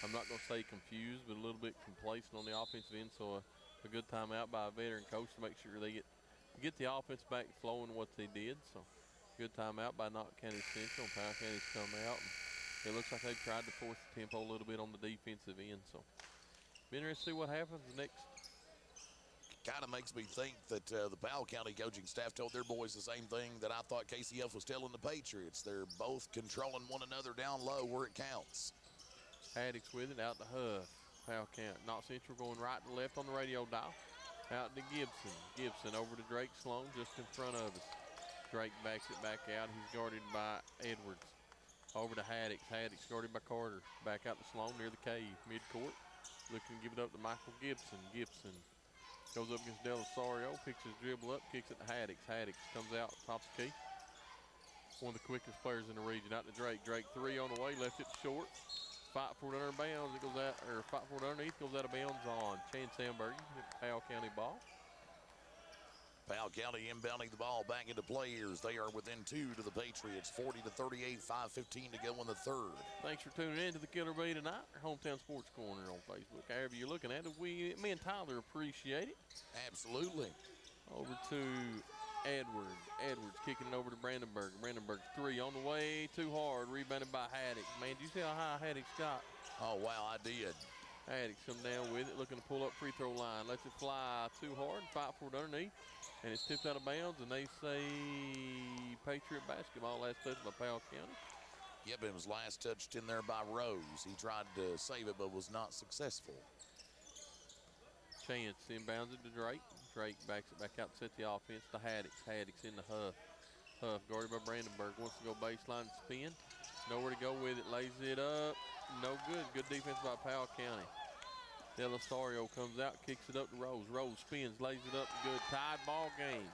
I'm not going to say confused, but a little bit complacent on the offensive end. So a good timeout by a veteran coach to make sure they get the offense back flowing what they did. So good timeout by Knott County Central. Powell County's come out. And it looks like they've tried to force the tempo a little bit on the defensive end. So be interested to see what happens next. Kind of makes me think that the Powell County coaching staff told their boys the same thing that I thought KCF was telling the Patriots. They're both controlling one another down low where it counts. Haddix with it, out to Huff. Powell County. Knott Central going right to left on the radio dial. Out to Gibson. Gibson over to Drake Sloan just in front of us. Drake backs it back out. He's guarded by Edwards. Over to Haddix. Haddix guarded by Carter. Back out to Sloan near the cave. Midcourt. Looking to give it up to Michael Gibson. Gibson goes up against Delasorio. Picks his dribble up. Kicks it to Haddix. Haddix comes out top of the key. One of the quickest players in the region. Out to Drake. Drake 3 on the way. Left it short. Fight for it under bounds. It goes out, or fight for it underneath. Goes out of bounds on Chance Amberg. Powell County ball. Powell County inbounding the ball back into play here as they are within 2 to the Patriots. 40-38, 5:15 to go in the third. Thanks for tuning in to the Killer Bee tonight. Our Hometown Sports Corner on Facebook. However you're looking at it, me and Tyler appreciate it. Absolutely. Over to Edwards. Edwards kicking it over to Brandenburg. Brandenburg 3 on the way. Too hard. Rebounded by Haddix. Man, did you see how high Haddix got? Oh, wow, I did. Haddix come down with it. Looking to pull up free throw line. Lets it fly too hard. Fight for it underneath. And it's tipped out of bounds. And they say Patriot basketball. Last touch by Powell County. Yep, it was last touched in there by Rose. He tried to save it but was not successful. Chance inbounds it to Drake. Drake backs it back out to set the offense to Haddix. Haddix in the Huff. Huff guarded by Brandenburg. Wants to go baseline and spin. Nowhere to go with it. Lays it up. No good. Good defense by Powell County. Delasorio comes out, kicks it up to Rose. Rose spins, lays it up. Good. Tied ball game.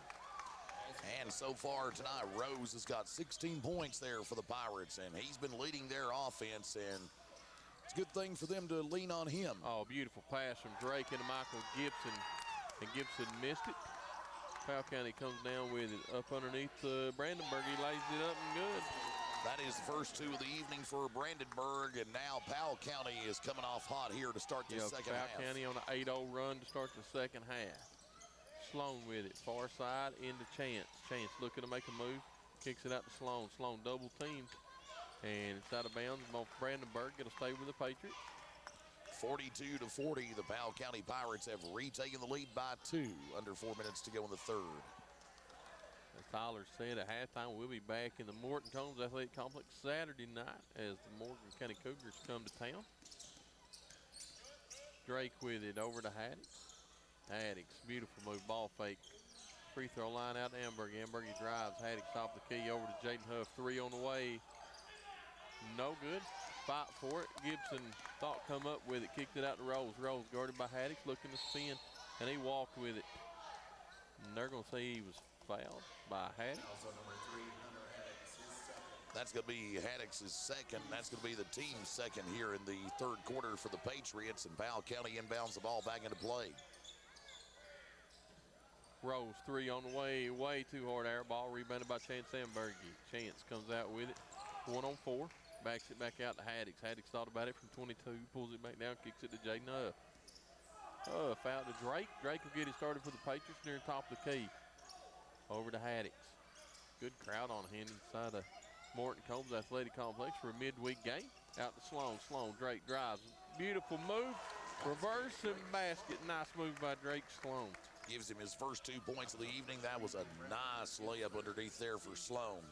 And so far tonight, Rose has got 16 points there for the Pirates, and he's been leading their offense, and it's a good thing for them to lean on him. Oh, beautiful pass from Drake into Michael Gibson, and Gibson missed it. Powell County comes down with it. Up underneath Brandenburg, he lays it up and good. That is the first 2 of the evening for Brandenburg, and now Powell County is coming off hot here to start the second half. Powell County on an 8-0 run to start the second half. Sloan with it, far side into Chance. Chance looking to make a move, kicks it out to Sloan. Sloan double teamed, and it's out of bounds. Off Brandenburg, it'll stay with the Patriots. 42-40, the Powell County Pirates have retaken the lead by 2. Under 4 minutes to go in the third. As Tyler said, at halftime, we'll be back in the Morton Combs Athletic Complex Saturday night as the Morgan County Cougars come to town. Drake with it over to Haddix. Haddix, beautiful move, ball fake. Free throw line out to Amberg. Amberg drives. Haddix off the key over to Jaden Huff. 3 on the way. No good. Fight for it. Gibson thought come up with it. Kicked it out to Rose. Rose guarded by Haddix, looking to spin, and he walked with it. And they're going to say he was fouled by Haddix. That's going to be Haddix's second. That's going to be the team's second here in the third quarter for the Patriots, and Powell County inbounds the ball back into play. Rose 3 on the way. Way too hard air ball. Rebounded by Chance Ambergy. Chance comes out with it. 1 on 4. Backs it back out to Haddix. Haddix thought about it from 22, pulls it back down, kicks it to Jaden Huff. Huff out to Drake. Drake will get it started for the Patriots near the top of the key. Over to Haddix. Good crowd on hand inside of Morton Combs Athletic Complex for a midweek game. Out to Sloan. Sloan, Drake drives. Beautiful move. Reverse and basket. Nice move by Drake Sloan. Gives him his first 2 points of the evening. That was a nice layup underneath there for Sloan.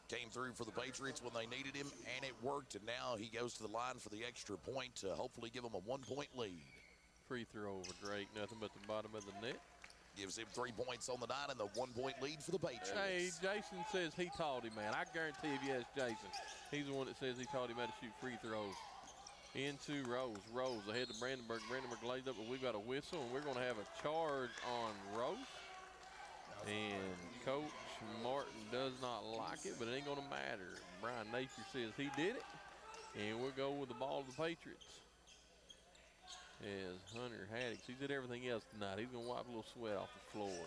Came through for the Patriots when they needed him, and it worked, and now he goes to the line for the extra point to hopefully give them a 1-point lead. Free throw over Drake, nothing but the bottom of the net. Gives him 3 points on the night and the 1-point lead for the Patriots. Hey, Jason says he taught him, man. I guarantee if you ask Jason, he's the one that says he taught him how to shoot free throws. Into Rose. Rose ahead to Brandenburg. Brandenburg laid up, but we've got a whistle, and we're going to have a charge on Rose. And Coach Martin does not like it, but it ain't going to matter. Brian Napier says he did it, and we'll go with the ball to the Patriots. As Hunter Haddix, he did everything else tonight. He's going to wipe a little sweat off the floor.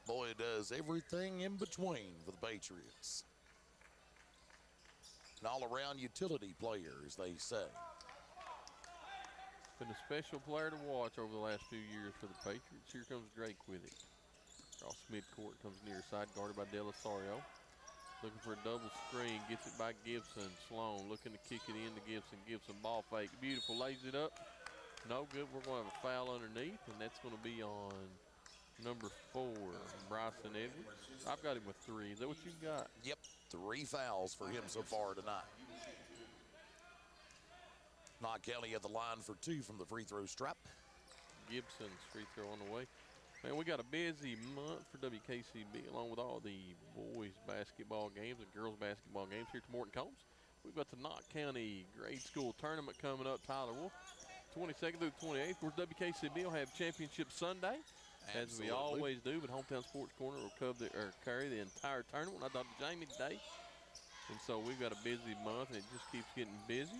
Boy, does everything in between for the Patriots. An all-around utility player, as they say. Been a special player to watch over the last few years for the Patriots. Here comes Drake with it. Across midcourt, comes near side, guarded by Delasario. Looking for a double screen, gets it by Gibson. Sloan looking to kick it into Gibson. Gibson ball fake, beautiful, lays it up. No good, we're going to have a foul underneath, and that's going to be on number 4, Bryson Edwards. I've got him with 3. Is that what you've got? Yep, 3 fouls for him so far tonight. Knott County at the line for 2 from the free throw stripe. Gibson's free throw on the way. Man, we got a busy month for WKCB, along with all the boys basketball games and girls basketball games here at Morton Combs. We've got the Knott County Grade School Tournament coming up, Tyler Wolf, 22nd through 28th. Of course, WKCB will have Championship Sunday, as we always do, but Hometown Sports Corner will carry the entire tournament. I talked to Jamie today, and so we've got a busy month, and it just keeps getting busy.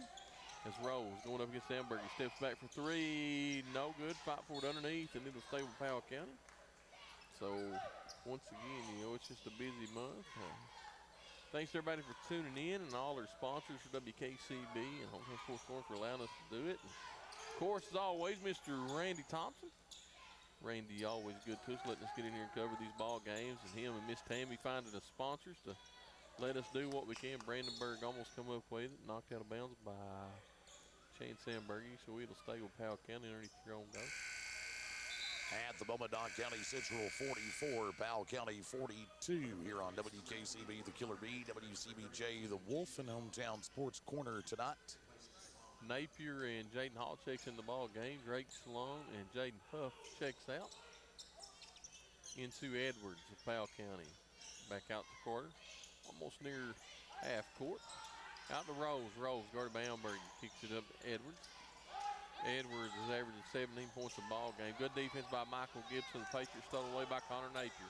As Rose going up against Amberg, he steps back for 3, no good, fight for it underneath, and it'll stay with Powell County. So, once again, it's just a busy month. Thanks to everybody for tuning in and all our sponsors for WKCB and Hometown Sports Corner for allowing us to do it. And of course, as always, Mr. Randy Thompson. Randy always good to us, letting us get in here and cover these ball games, and him and Miss Tammy finding us sponsors to let us do what we can. Brandenburg almost come up with it, knocked out of bounds by Shane Sandbergy, so it'll stay with Powell County underneath your own goal. At the moment, Knott County Central 44, Powell County 42 here on WKCB, the Killer Bee, WCBJ, the Wolf, and Hometown Sports Corner tonight. Napier and Jaden Hall checks in the ball game. Drake Sloan and Jaden Huff checks out. Into Edwards of Powell County. Back out to Carter, almost near half court. Out to Rose. Rose guarded by Amberg. Kicks it up to Edwards. Edwards is averaging 17 points a ball game. Good defense by Michael Gibson. The Patriots stolen away by Connor Napier.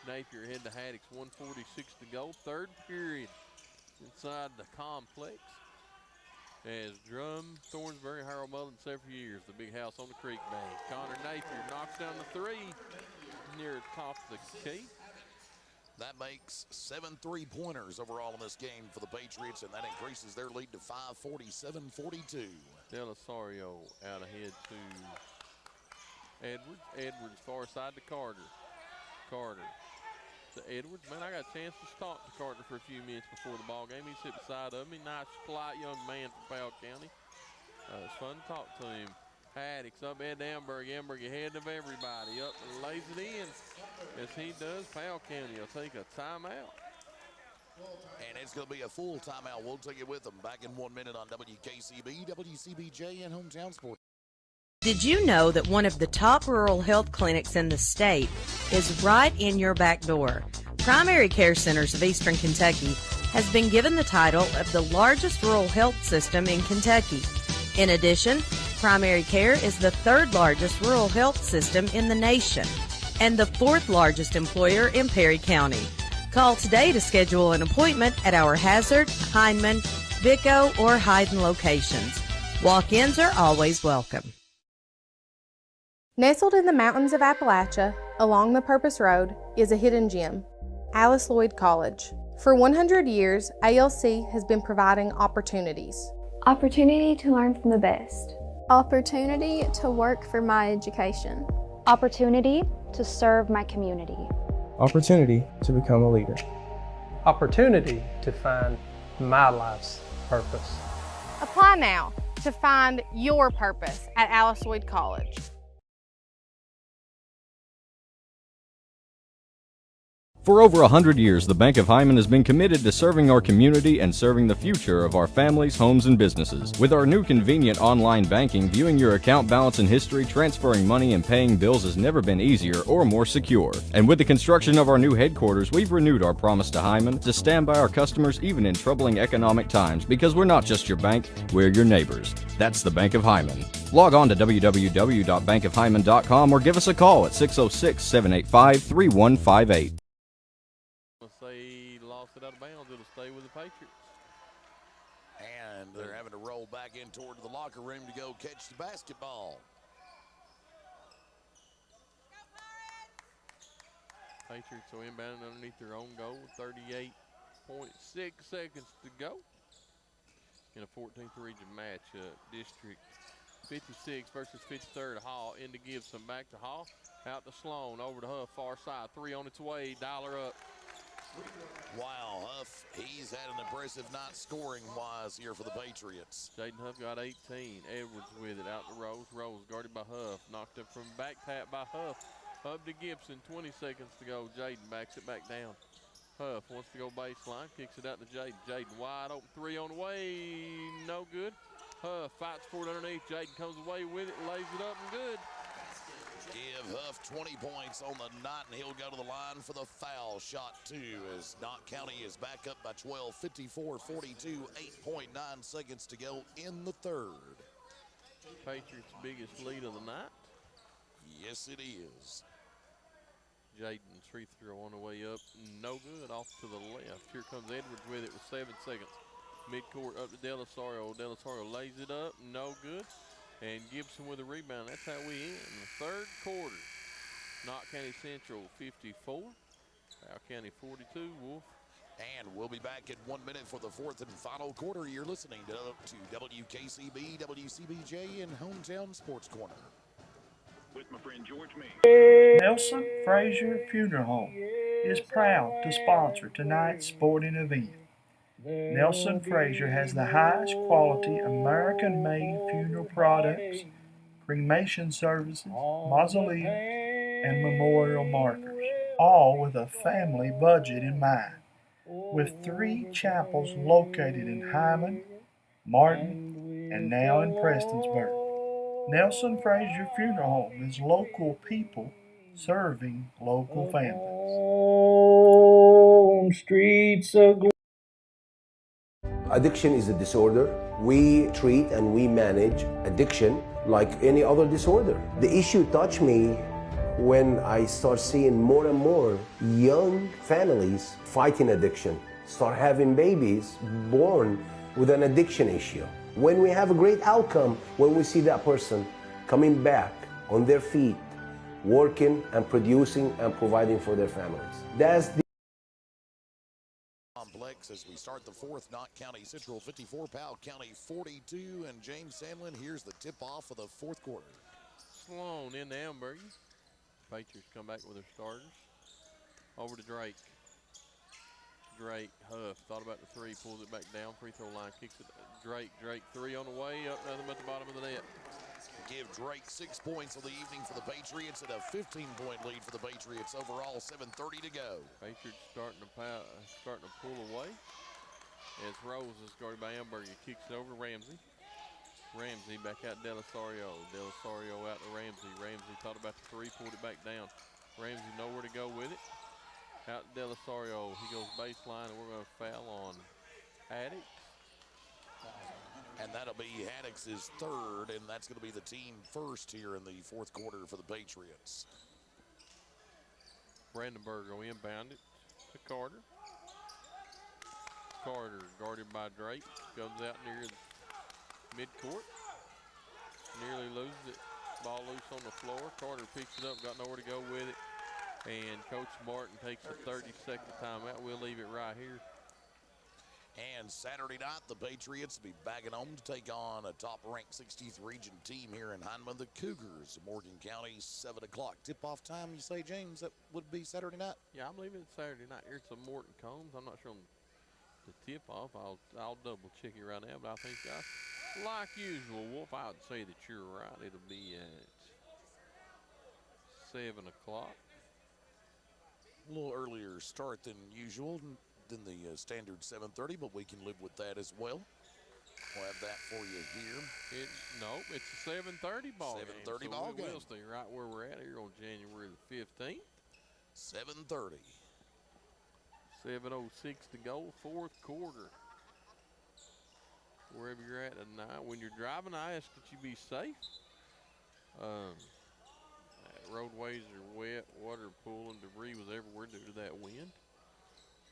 Napier head to Haddix. 1:46 to go. Third period inside the complex. As Drum, Thornsbury, Harold Mullen, several years. The big house on the creek bank. Connor Napier knocks down the 3 near the top of the key. That makes 7 3-pointers overall in this game for the Patriots, and that increases their lead to 5, 47-42. Delasario out ahead to Edwards. Edwards far side to Carter. Carter to Edwards. Man, I got a chance to talk to Carter for a few minutes before the ball game. He sit beside of me. Nice, polite young man from Powell County. It's fun to talk to him. Haddix up at Amberg. Amberg ahead of everybody. Up and lays it in. As he does, Powell County will take a timeout. And it's going to be a full timeout. We'll take it with them. Back in 1 minute on WKCB, WCBJ, and Hometown Sports. Did you know that one of the top rural health clinics in the state is right in your back door? Primary Care Centers of Eastern Kentucky has been given the title of the largest rural health system in Kentucky. In addition, Primary Care is the 3rd largest rural health system in the nation and the 4th largest employer in Perry County. Call today to schedule an appointment at our Hazard, Hindman, Vico, or Hyden locations. Walk-ins are always welcome. Nestled in the mountains of Appalachia, along the Purpose Road, is a hidden gem, Alice Lloyd College. For 100 years, ALC has been providing opportunities. Opportunity to learn from the best. Opportunity to work for my education. Opportunity to serve my community. Opportunity to become a leader. Opportunity to find my life's purpose. Apply now to find your purpose at Alice Lloyd College. For over 100 years, the Bank of Hyman has been committed to serving our community and serving the future of our families, homes, and businesses. With our new convenient online banking, viewing your account balance and history, transferring money, and paying bills has never been easier or more secure. And with the construction of our new headquarters, we've renewed our promise to Hyman to stand by our customers even in troubling economic times, because we're not just your bank, we're your neighbors. That's the Bank of Hyman. Log on to www.bankofhyman.com or give us a call at 606-785-3158. Say lost it out of bounds, it'll stay with the Patriots. And they're having to roll back in toward the locker room to go catch the basketball. Patriots are inbounding underneath their own goal with 38.6 seconds to go in a 14th region matchup. District 56 versus 53rd. Hall into Gibson, back to Hall, out to Sloan, over to Huff, far side, three on its way, dial her up. Wow, Huff, he's had an impressive night scoring-wise here for the Patriots. Jaden Huff got 18. Edwards with it, out to Rose. Rose guarded by Huff, knocked up from back pat by Huff. Up to Gibson, 20 seconds to go. Jaden backs it back down. Huff wants to go baseline, kicks it out to Jaden. Jaden wide open, three on the way, no good. Huff fights for it underneath. Jaden comes away with it, lays it up and good. Give Huff 20 points on the night, and he'll go to the line for the foul shot, too, as Knott County is back up by 12, 54-42, 8.9 seconds to go in the third. Patriots' biggest lead of the night. Yes, it is. Jaden's free throw on the way up, no good, off to the left. Here comes Edwards with it with 7 seconds. Midcourt up to Delasario. Delasario lays it up, no good. And Gibson with a rebound. That's how we end the third quarter. Knott County Central 54, Powell County 42. Wolf. And we'll be back in 1 minute for the fourth and final quarter. You're listening to WKCB, WCBJ, and Hometown Sports Corner. With my friend George Meade. Nelson Frazier Funeral Home is proud to sponsor tonight's sporting event. Nelson Frazier has the highest quality American-made funeral products, cremation services, mausoleums, and memorial markers, all with a family budget in mind. With 3 chapels located in Hyman, Martin, and now in Prestonsburg, Nelson Frazier Funeral Home is local people serving local families. Streets of Addiction is a disorder. We treat and we manage addiction like any other disorder. The issue touched me when I start seeing more and more young families fighting addiction, start having babies born with an addiction issue. When we have a great outcome, when we see that person coming back on their feet, working and producing and providing for their families. That's the complex as we start the fourth. Knott County Central 54, Powell County 42, and James Sandlin. Here's the tip-off of the fourth quarter. Sloan in the Amberg. Patriots come back with their starters. Over to Drake. Drake, Huff, thought about the three, pulls it back down, free throw line, kicks it. Drake, three on the way, up nothing but the bottom of the net. Give Drake 6 points of the evening for the Patriots and a 15-point lead for the Patriots. Overall, 7:30 to go. Patriots starting to pull away as Rose is guarded by Amberg. He kicks it over to Ramsey. Ramsey back out Delasario. Delasario out to Ramsey. Ramsey thought about the three, pulled it back down. Ramsey nowhere to go with it. Out to Delasario. He goes baseline, and we're going to foul on Haddix. And that'll be Haddix's third, and that's going to be the team first here in the fourth quarter for the Patriots. Brandenburg will inbound it to Carter. Carter guarded by Drake. Comes out near midcourt. Nearly loses it. Ball loose on the floor. Carter picks it up, got nowhere to go with it. And Coach Martin takes a 30-second timeout. We'll leave it right here. And Saturday night, the Patriots will be back at home to take on a top-ranked 16th region team here in Hindman, the Cougars of Morgan County, 7 o'clock. Tip-off time, you say, James, that would be Saturday night? Yeah, I believe it's Saturday night here at Morton Combs. I'm not sure on the tip-off. I'll double-check it right now, but I think, like usual, Wolf, I would say that you're right. It'll be at 7 o'clock. A little earlier start than usual, than the standard 7:30, but we can live with that as well. We'll have that for you here. Nope, it's a 7:30 ball 7:30 game. ball game. We'll stay right where we're at here on January the 15th. 7:30. 7:06 to go, fourth quarter. Wherever you're at tonight, when you're driving, I ask that you be safe. Roadways are wet, water pooling, debris was everywhere due to that wind.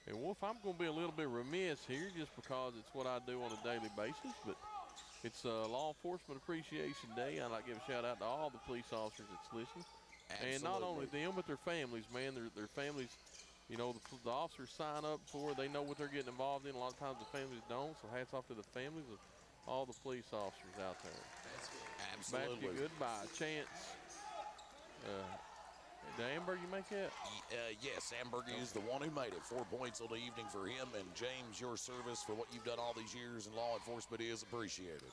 And Wolf, I'm going to be a little bit remiss here just because it's what I do on a daily basis, but it's Law Enforcement Appreciation Day. I'd like to give a shout out to all the police officers that's listening. Absolutely. And not only them, but their families, man. Their families, you know, the officers sign up for, they know what they're getting involved in. A lot of times the families don't, so hats off to the families of all the police officers out there. Absolutely. Back you goodbye. Chance. Did Amber, you make that? Yes, Amberg is the one who made it. 4 points on the evening for him. And James, your service for what you've done all these years in law enforcement is appreciated.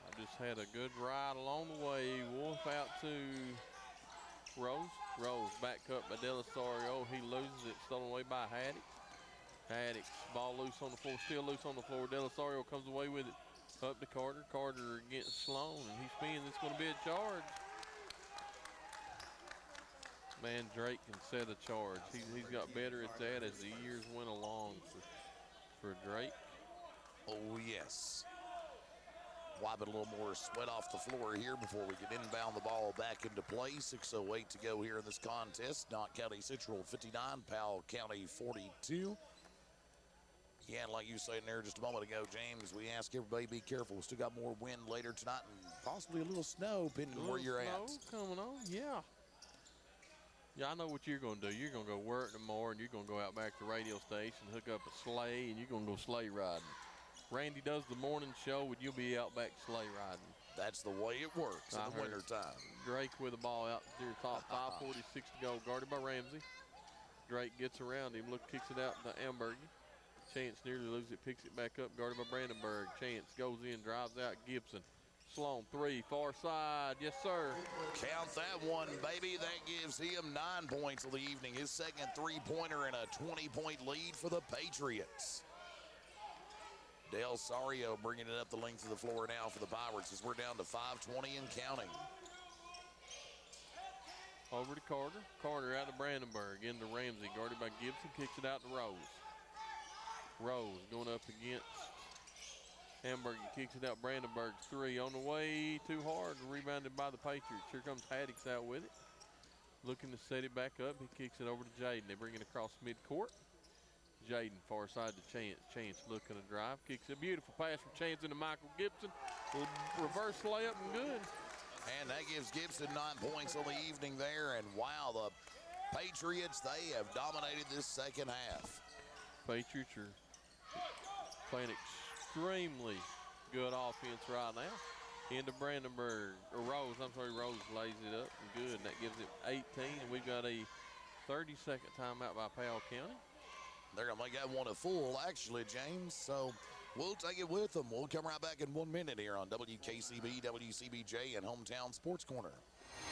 I just had a good ride along the way. Wolf out to Rose. Rose back cut by Delasario. He loses it, stolen away by Haddix. Haddix, ball loose on the floor, still loose on the floor. Delasario comes away with it up to Carter. Carter against Sloan, and he spins. It's going to be a charge. Man, Drake can set a charge. He's got better at that as the years went along for Drake. Oh, yes. Wiping a little more sweat off the floor here before we can inbound the ball back into play. 6:08 to go here in this contest. Knott County Central 59, Powell County 42. Yeah, and like you said there just a moment ago, James, we ask everybody be careful. We still got more wind later tonight and possibly a little snow, depending on where you're at. Coming on, yeah. Yeah, I know what you're going to do. You're going to go work tomorrow, and you're going to go out back to the radio station, hook up a sleigh, and you're going to go sleigh riding. Randy does the morning show, and you'll be out back sleigh riding. That's the way it works in the wintertime. Drake with the ball out to the top, 5:46 to go, guarded by Ramsey. Drake gets around him, kicks it out to Amberg. Chance nearly loses it, picks it back up, guarded by Brandenburg. Chance goes in, drives out Gibson. Sloan, 3, far side, yes sir. Count that one, baby. That gives him 9 points of the evening. His second three-pointer and a 20-point lead for the Patriots. Del Sario bringing it up the length of the floor now for the Pirates as we're down to 5:20 and counting. Over to Carter. Carter out to Brandenburg, into Ramsey, guarded by Gibson, kicks it out to Rose. Rose going up against Hamburg, kicks it out. Brandenburg's 3 on the way, too hard, rebounded by the Patriots. Here comes Haddix out with it. Looking to set it back up. He kicks it over to Jaden. They bring it across midcourt. Jaden far side to Chance. Chance looking to drive. Kicks a beautiful pass from Chance into Michael Gibson. Reverse layup and good. And that gives Gibson 9 points on the evening there. And wow, the Patriots, they have dominated this second half. Patriots are playing extremely good offense right now. Into Brandenburg, or Rose, Rose lays it up and good. And that gives it 18, and we've got a 30-second timeout by Powell County. They're going to make that one a full, actually, James. So we'll take it with them. We'll come right back in 1 minute here on WKCB, WCBJ, and Hometown Sports Corner.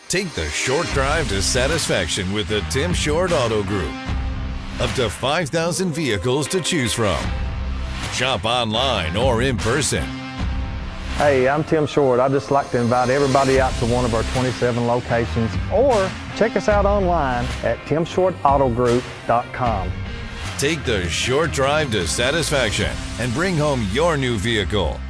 Take the short drive to satisfaction with the Tim Short Auto Group. Up to 5,000 vehicles to choose from. Shop online or in person. Hey, I'm Tim Short. I'd just like to invite everybody out to one of our 27 locations or check us out online at timshortautogroup.com. Take the short drive to satisfaction and bring home your new vehicle.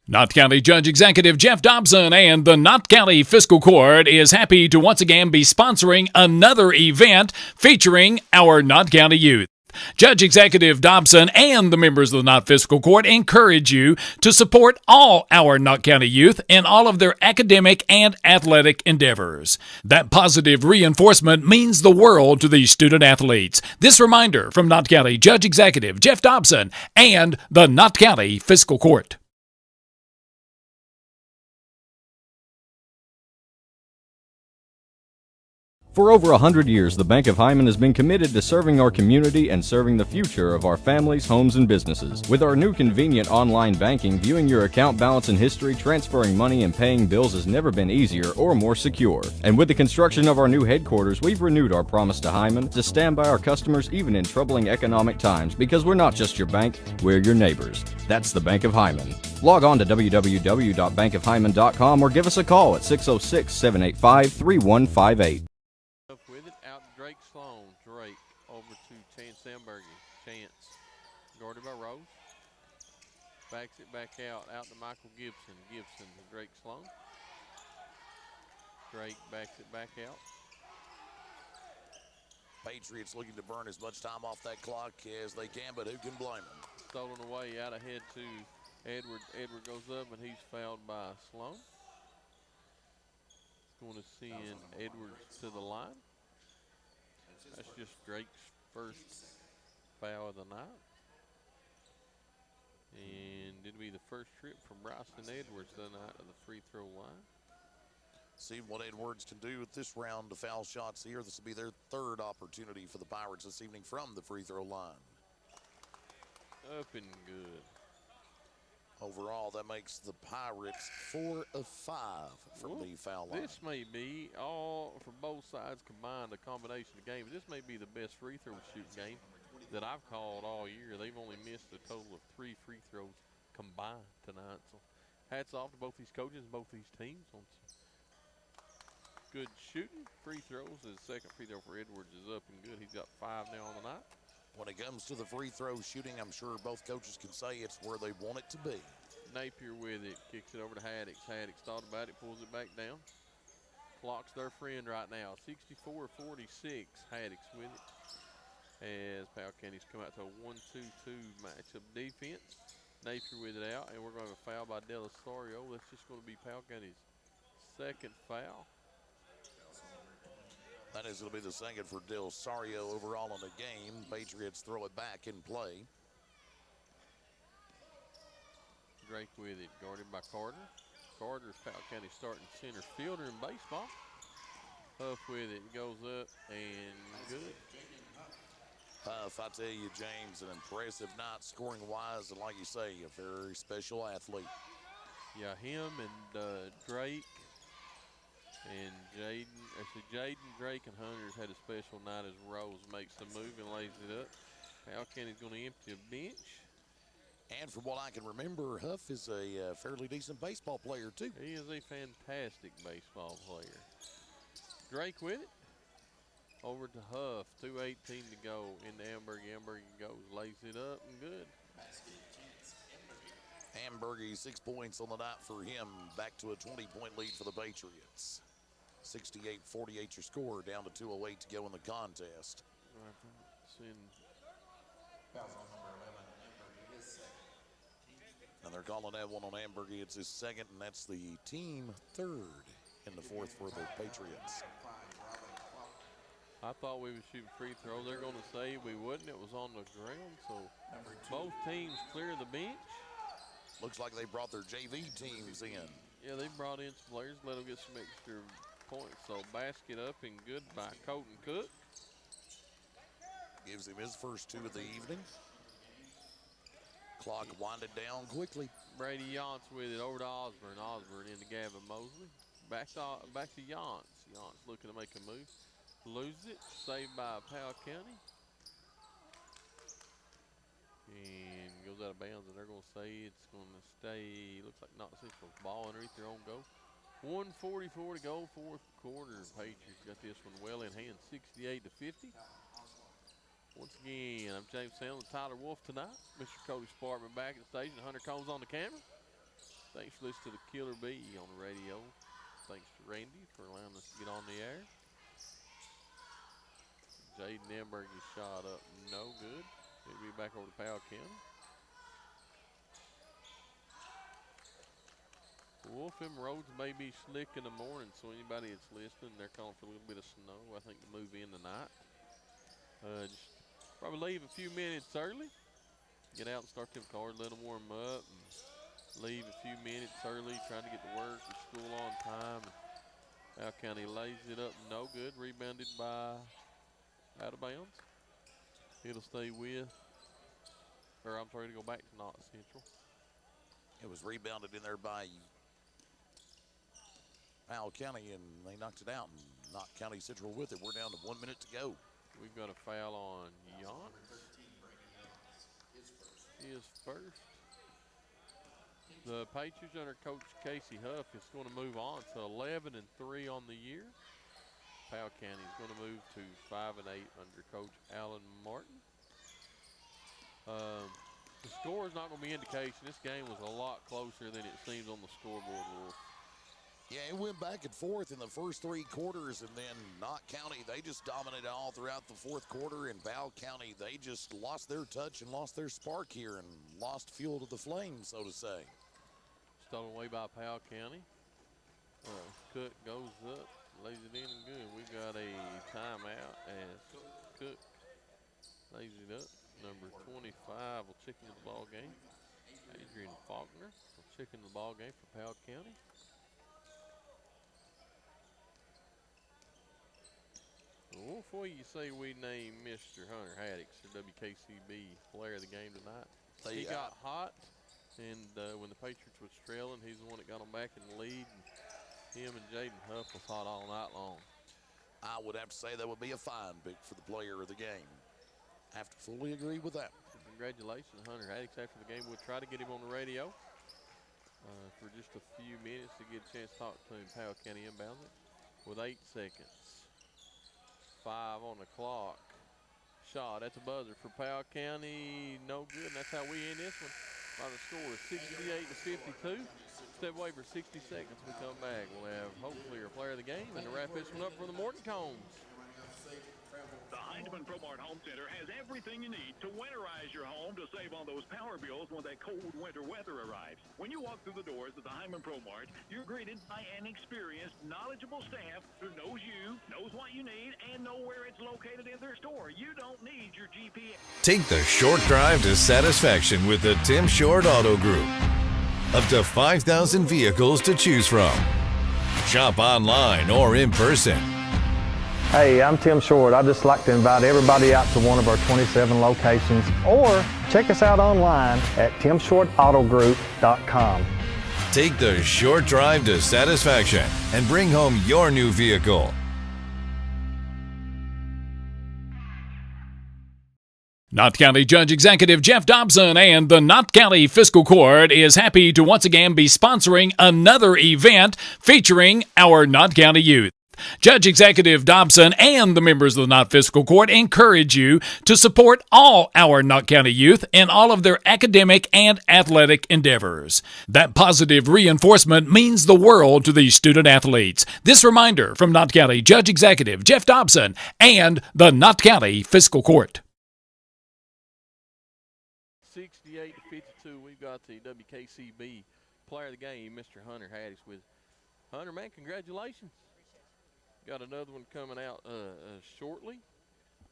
Knott County Judge Executive Jeff Dobson and the Knott County Fiscal Court is happy to once again be sponsoring another event featuring our Knott County youth. Judge Executive Dobson and the members of the Knott Fiscal Court encourage you to support all our Knott County youth in all of their academic and athletic endeavors. That positive reinforcement means the world to these student athletes. This reminder from Knott County Judge Executive Jeff Dobson and the Knott County Fiscal Court. For over 100 years, the Bank of Hyman has been committed to serving our community and serving the future of our families, homes, and businesses. With our new convenient online banking, viewing your account balance and history, transferring money, and paying bills has never been easier or more secure. And with the construction of our new headquarters, we've renewed our promise to Hyman to stand by our customers even in troubling economic times, because we're not just your bank, we're your neighbors. That's the Bank of Hyman. Log on to www.bankofhyman.com or give us a call at 606-785-3158. With it, out to Drake Sloan. Drake over to Chance Sandberg. Chance guarded by Rose. Backs it back out to Michael Gibson. Gibson to Drake Sloan. Drake backs it back out. Patriots looking to burn as much time off that clock as they can, but who can blame them? Stolen away out ahead to Edward. Edward goes up and he's fouled by Sloan. Going to send Edwards to the line. That's just Drake's first foul of the night. And it'll be the first trip from Bryson Edwards tonight to the free throw line. See what Edwards can do with this round of foul shots here. This will be their third opportunity for the Pirates this evening from the free throw line. Up and good. Overall, that makes the Pirates 4 of 5 from the foul line. This may be all from both sides combined, a combination of games. This may be the best free throw shooting game that I've called all year. They've only missed a total of 3 free throws combined tonight. So hats off to both these coaches and both these teams on good shooting. Free throws. His second free throw for Edwards is up and good. He's got 5 now on the night. When it comes to the free throw shooting, I'm sure both coaches can say it's where they want it to be. Napier with it, kicks it over to Haddix. Haddix thought about it, pulls it back down. Clock's their friend right now. 64-46. Haddix with it. As Powell County's come out to a 1-2-2 matchup defense. Napier with it out, and we're going to have a foul by Delasorio. That's just going to be Powell County's second foul. That is going to be the second for Del Sario overall in the game. Patriots throw it back in play. Drake with it, guarded by Carter. Carter's Powell County starting center fielder in baseball. Huff with it, goes up and good. Huff, I tell you, James, an impressive night scoring-wise, and like you say, a very special athlete. Yeah, him and Drake and Jaden, actually Jaden, Drake, and Hunter's had a special night as Rose makes the move and lays it up. Powell County's going to empty a bench. And from what I can remember, Huff is a fairly decent baseball player, too. He is a fantastic baseball player. Drake with it. Over to Huff. 2:18 to go into Amberg. Amberg goes, lays it up and good. Amberg, 6 points on the night for him. Back to a 20-point lead for the Patriots. 68-48 your score, down to 2:08 to go in the contest. And they're calling that one on Amberg. It's his second, and that's the team third in the fourth for the Patriots. I thought we would shoot free throw. They're going to say we wouldn't. It was on the ground, so both teams clear the bench. Looks like they brought their JV teams in. Yeah, they brought in some players, let them get some extra points. So basket up and good by Colton Cook. Gives him his first 2 of the evening. Clock winded down quickly. Brady Yance with it over to Osborne. Osborne into Gavin Mosley. Back to Yance. Yance looking to make a move. Loses it. Saved by Powell County. And goes out of bounds, and they're going to say it's going to stay. Looks like not central. Ball underneath their own goal. 1:44 to go, fourth quarter. Patriots got this one well in hand, 68-50. Once again, I'm James Sandlin, Tyler Wolf tonight. Mr. Cody Sparkman back at the station. Hunter Combs on the camera. Thanks for listening to the Killer Bee on the radio. Thanks to Randy for allowing us to get on the air. Jaden Emberg is shot up, no good. He'll be back over to Powell County. Wolf, them roads may be slick in the morning, so anybody that's listening, they're calling for a little bit of snow. I think to move in tonight. Just probably leave a few minutes early. Get out and start them cars, let them warm up, and leave a few minutes early, trying to get to work or school on time. Powell County lays it up, no good. Rebounded by out of bounds. It'll stay with, or I'm sorry, to go back to Knott Central. It was rebounded in there by Powell County, and they knocked it out, and Knott County Central with it. We're down to 1 minute to go. We've got a foul on Yonks. His first. The Patriots under Coach Casey Huff is going to move on to 11-3 on the year. Powell County is going to move to 5-8 under Coach Alan Martin. The score is not going to be indication. This game was a lot closer than it seems on the scoreboard, Wolf. Yeah, it went back and forth in the first 3 quarters, and then Knott County, they just dominated all throughout the 4th quarter, and Powell County, they just lost their touch and lost their spark here and lost fuel to the flames, so to say. Stolen away by Powell County. Cook goes up, lays it in and good. We've got a timeout as Cook lays it up. Number 25 will check into the ball game. Adrian Faulkner will check into the ball game for Powell County. Well, before you say we name Mr. Hunter Haddix, the WKCB player of the game tonight, he got hot, and when the Patriots was trailing, he's the one that got them back in the lead. And him and Jaden Huff was hot all night long. I would have to say that would be a fine pick for the player of the game. I have to fully agree with that. Congratulations, Hunter Haddix. After the game, we'll try to get him on the radio for just a few minutes to get a chance to talk to him. Powell County inbounds it with 8 seconds. 5 on the clock. Shot at the buzzer for Powell County. No good, and that's how we end this one. By the score of 68-52. Step away for 60 seconds. We come back. We'll have hopefully our player of the game and to wrap this one up for the Morton Combs. The Heinemann Promart Home Center has everything you need to winterize your home to save on those power bills when that cold winter weather arrives. When you walk through the doors of the Heinemann Promart, you're greeted by an experienced, knowledgeable staff who knows you, knows what you need, and know where it's located in their store. You don't need your GPS. Take the short drive to satisfaction with the Tim Short Auto Group. Up to 5,000 vehicles to choose from. Shop online or in person. Hey, I'm Tim Short. I'd just like to invite everybody out to one of our 27 locations, or check us out online at timshortautogroup.com. Take the short drive to satisfaction and bring home your new vehicle. Knott County Judge Executive Jeff Dobson and the Knott County Fiscal Court is happy to once again be sponsoring another event featuring our Knott County youth. Judge Executive Dobson and the members of the Knott Fiscal Court encourage you to support all our Knott County youth in all of their academic and athletic endeavors. That positive reinforcement means the world to these student athletes. This reminder from Knott County Judge Executive Jeff Dobson and the Knott County Fiscal Court. 68-52, we've got the WKCB player of the game, Mr. Hunter Haddix, with Hunter, man, congratulations. Got another one coming out shortly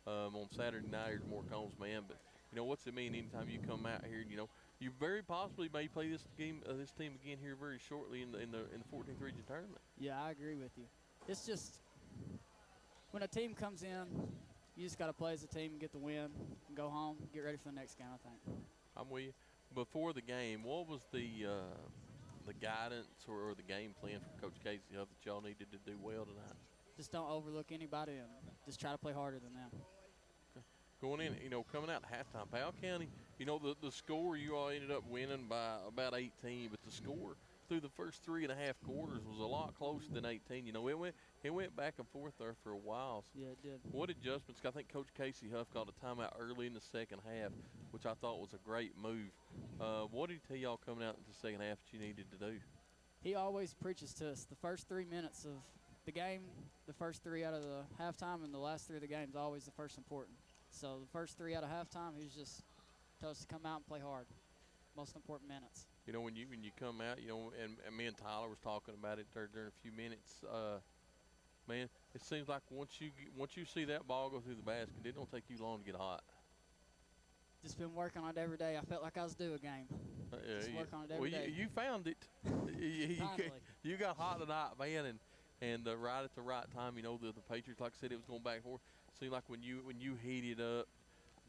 on Saturday night. There's more Combs, man. But you know what's it mean? Anytime you come out here, you know you very possibly may play this game, this team again here very shortly in the 14th region tournament. Yeah, I agree with you. It's just when a team comes in, you just got to play as a team and get the win, and go home, get ready for the next game. I think. I'm with you. Before the game, what was the guidance or the game plan from Coach Casey Huff that y'all needed to do well tonight? Just don't overlook anybody and just try to play harder than them. Going in, you know, coming out at halftime, Powell County, you know, the score, you all ended up winning by about 18, but the score, through the first 3.5 quarters was a lot closer than 18. You know, it went back and forth there for a while. Yeah, it did. What adjustments? I think Coach Casey Huff got a timeout early in the second half, which I thought was a great move. What did he tell y'all coming out in the second half that you needed to do? He always preaches to us the first 3 minutes of the game, the first 3 out of the halftime, and the last 3 of the game is always the first important. So the first 3 out of halftime, he was just told us to come out and play hard. Most important minutes. You know, when you come out, you know, and me and Tyler was talking about it there during a few minutes. Man, it seems like once you see that ball go through the basket, it don't take you long to get hot. Just been working on it every day. I felt like I was due a game. Just work on it every day. You found it. you got hot tonight, man, and right at the right time. You know, the Patriots, like I said, it was going back and forth. Seemed like when you heated up,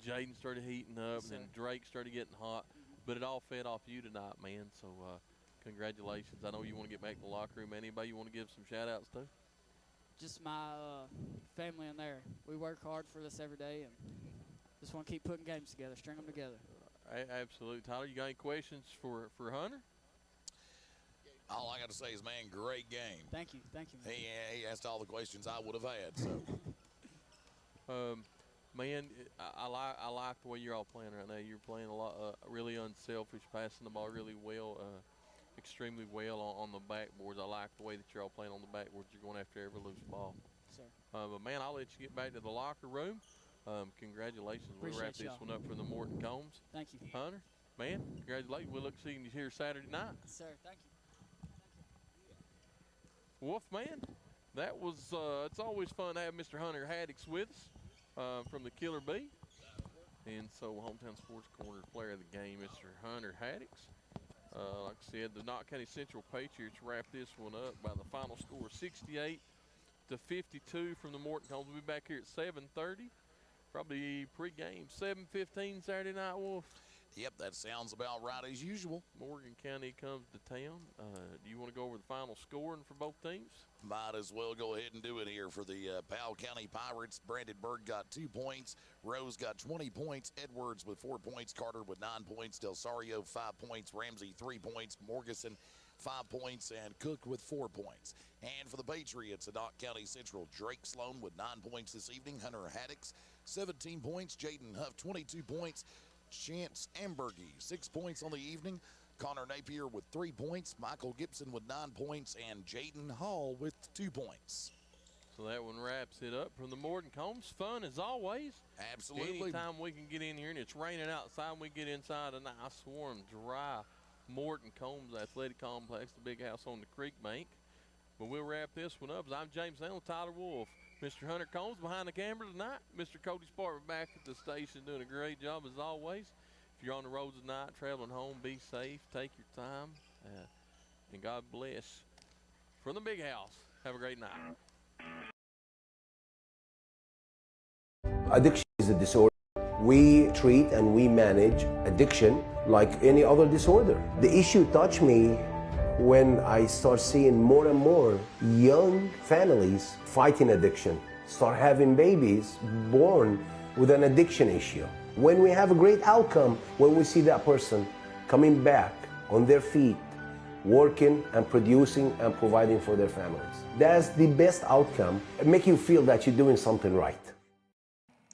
Jaden started heating up, and then Drake started getting hot. But it all fed off you tonight, man. So congratulations. I know you want to get back to the locker room. Anybody you want to give some shout-outs to? Just my family in there. We work hard for this every day, and just want to keep putting games together, string them together. Absolutely. Tyler, you got any questions for Hunter? All I got to say is, man, great game. Thank you. Man. He asked all the questions I would have had. So. Man, I like the way you're all playing right now. You're playing a lot, really unselfish, passing the ball really well, extremely well on the backboards. I like the way that you're all playing on the backboards. You're going after every loose ball. Sir. But, man, I'll let you get back to the locker room. Congratulations. We'll wrap this one up for the Morton Combs. Thank you. Hunter, man, congratulations. We'll look to see you here Saturday night. Sir, thank you. Wolf, man, that was it's always fun to have Mr. Hunter Haddix with us. From the Killer Bee. And so Hometown Sports Corner player of the game, Mr. Hunter Haddix. Like I said, the Knott County Central Patriots wrap this one up by the final score 68-52 from the Morton Combs. We'll be back here at 7:30. Probably pregame 7:15 Saturday night, Wolf. Yep, that sounds about right as usual. Morgan County comes to town. Do you want to go over the final scoring for both teams? Might as well go ahead and do it here for the Powell County Pirates. Brandenburg got 2 points. Rose got 20 points. Edwards with 4 points. Carter with 9 points. Del Sario 5 points. Ramsey 3 points. Morgeson 5 points. And Cook with 4 points. And for the Patriots, Knott County Central, Drake Sloan with 9 points this evening. Hunter Haddix 17 points. Jaden Huff 22 points. Chance Ambergy 6 points on the evening. Connor Napier with 3 points. Michael Gibson with 9 points. And Jaden Hall with 2 points. So that one wraps it up from the Morton Combs. Fun as always. Absolutely. Anytime we can get in here and it's raining outside, we get inside a nice warm, dry Morton Combs Athletic Complex, the big house on the creek bank. But we'll wrap this one up. I'm James Daniel, Tyler Wolf. Mr. Hunter Combs behind the camera tonight. Mr. Cody Spartan back at the station doing a great job as always. If you're on the roads tonight, traveling home, be safe, take your time, and God bless. From the big house, have a great night. Addiction is a disorder. We treat and we manage addiction like any other disorder. The issue touched me when I start seeing more and more young families fighting addiction, start having babies born with an addiction issue. When we have a great outcome, when we see that person coming back on their feet, working and producing and providing for their families. That's the best outcome. It makes you feel that you're doing something right.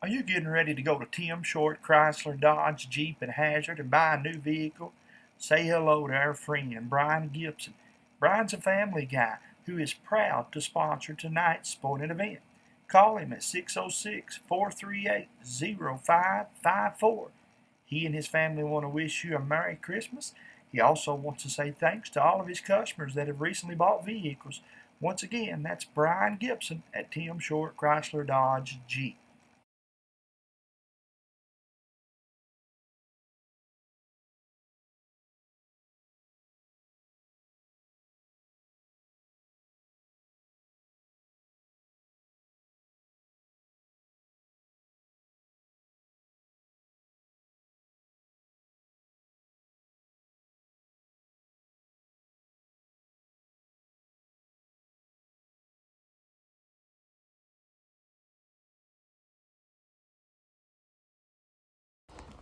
Are you getting ready to go to Tim Short Chrysler Dodge Jeep and Hazard and buy a new vehicle? Say hello to our friend Brian Gibson. Brian's a family guy who is proud to sponsor tonight's sporting event. Call him at 606-438-0554. He and his family want to wish you a Merry Christmas. He also wants to say thanks to all of his customers that have recently bought vehicles. Once again, that's Brian Gibson at Tim Short Chrysler Dodge Jeep.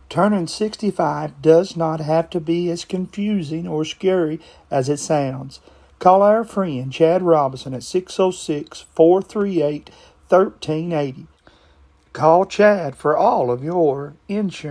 Turning 65 does not have to be as confusing or scary as it sounds. Call our friend Chad Robinson at 606-438-1380. Call Chad for all of your insurance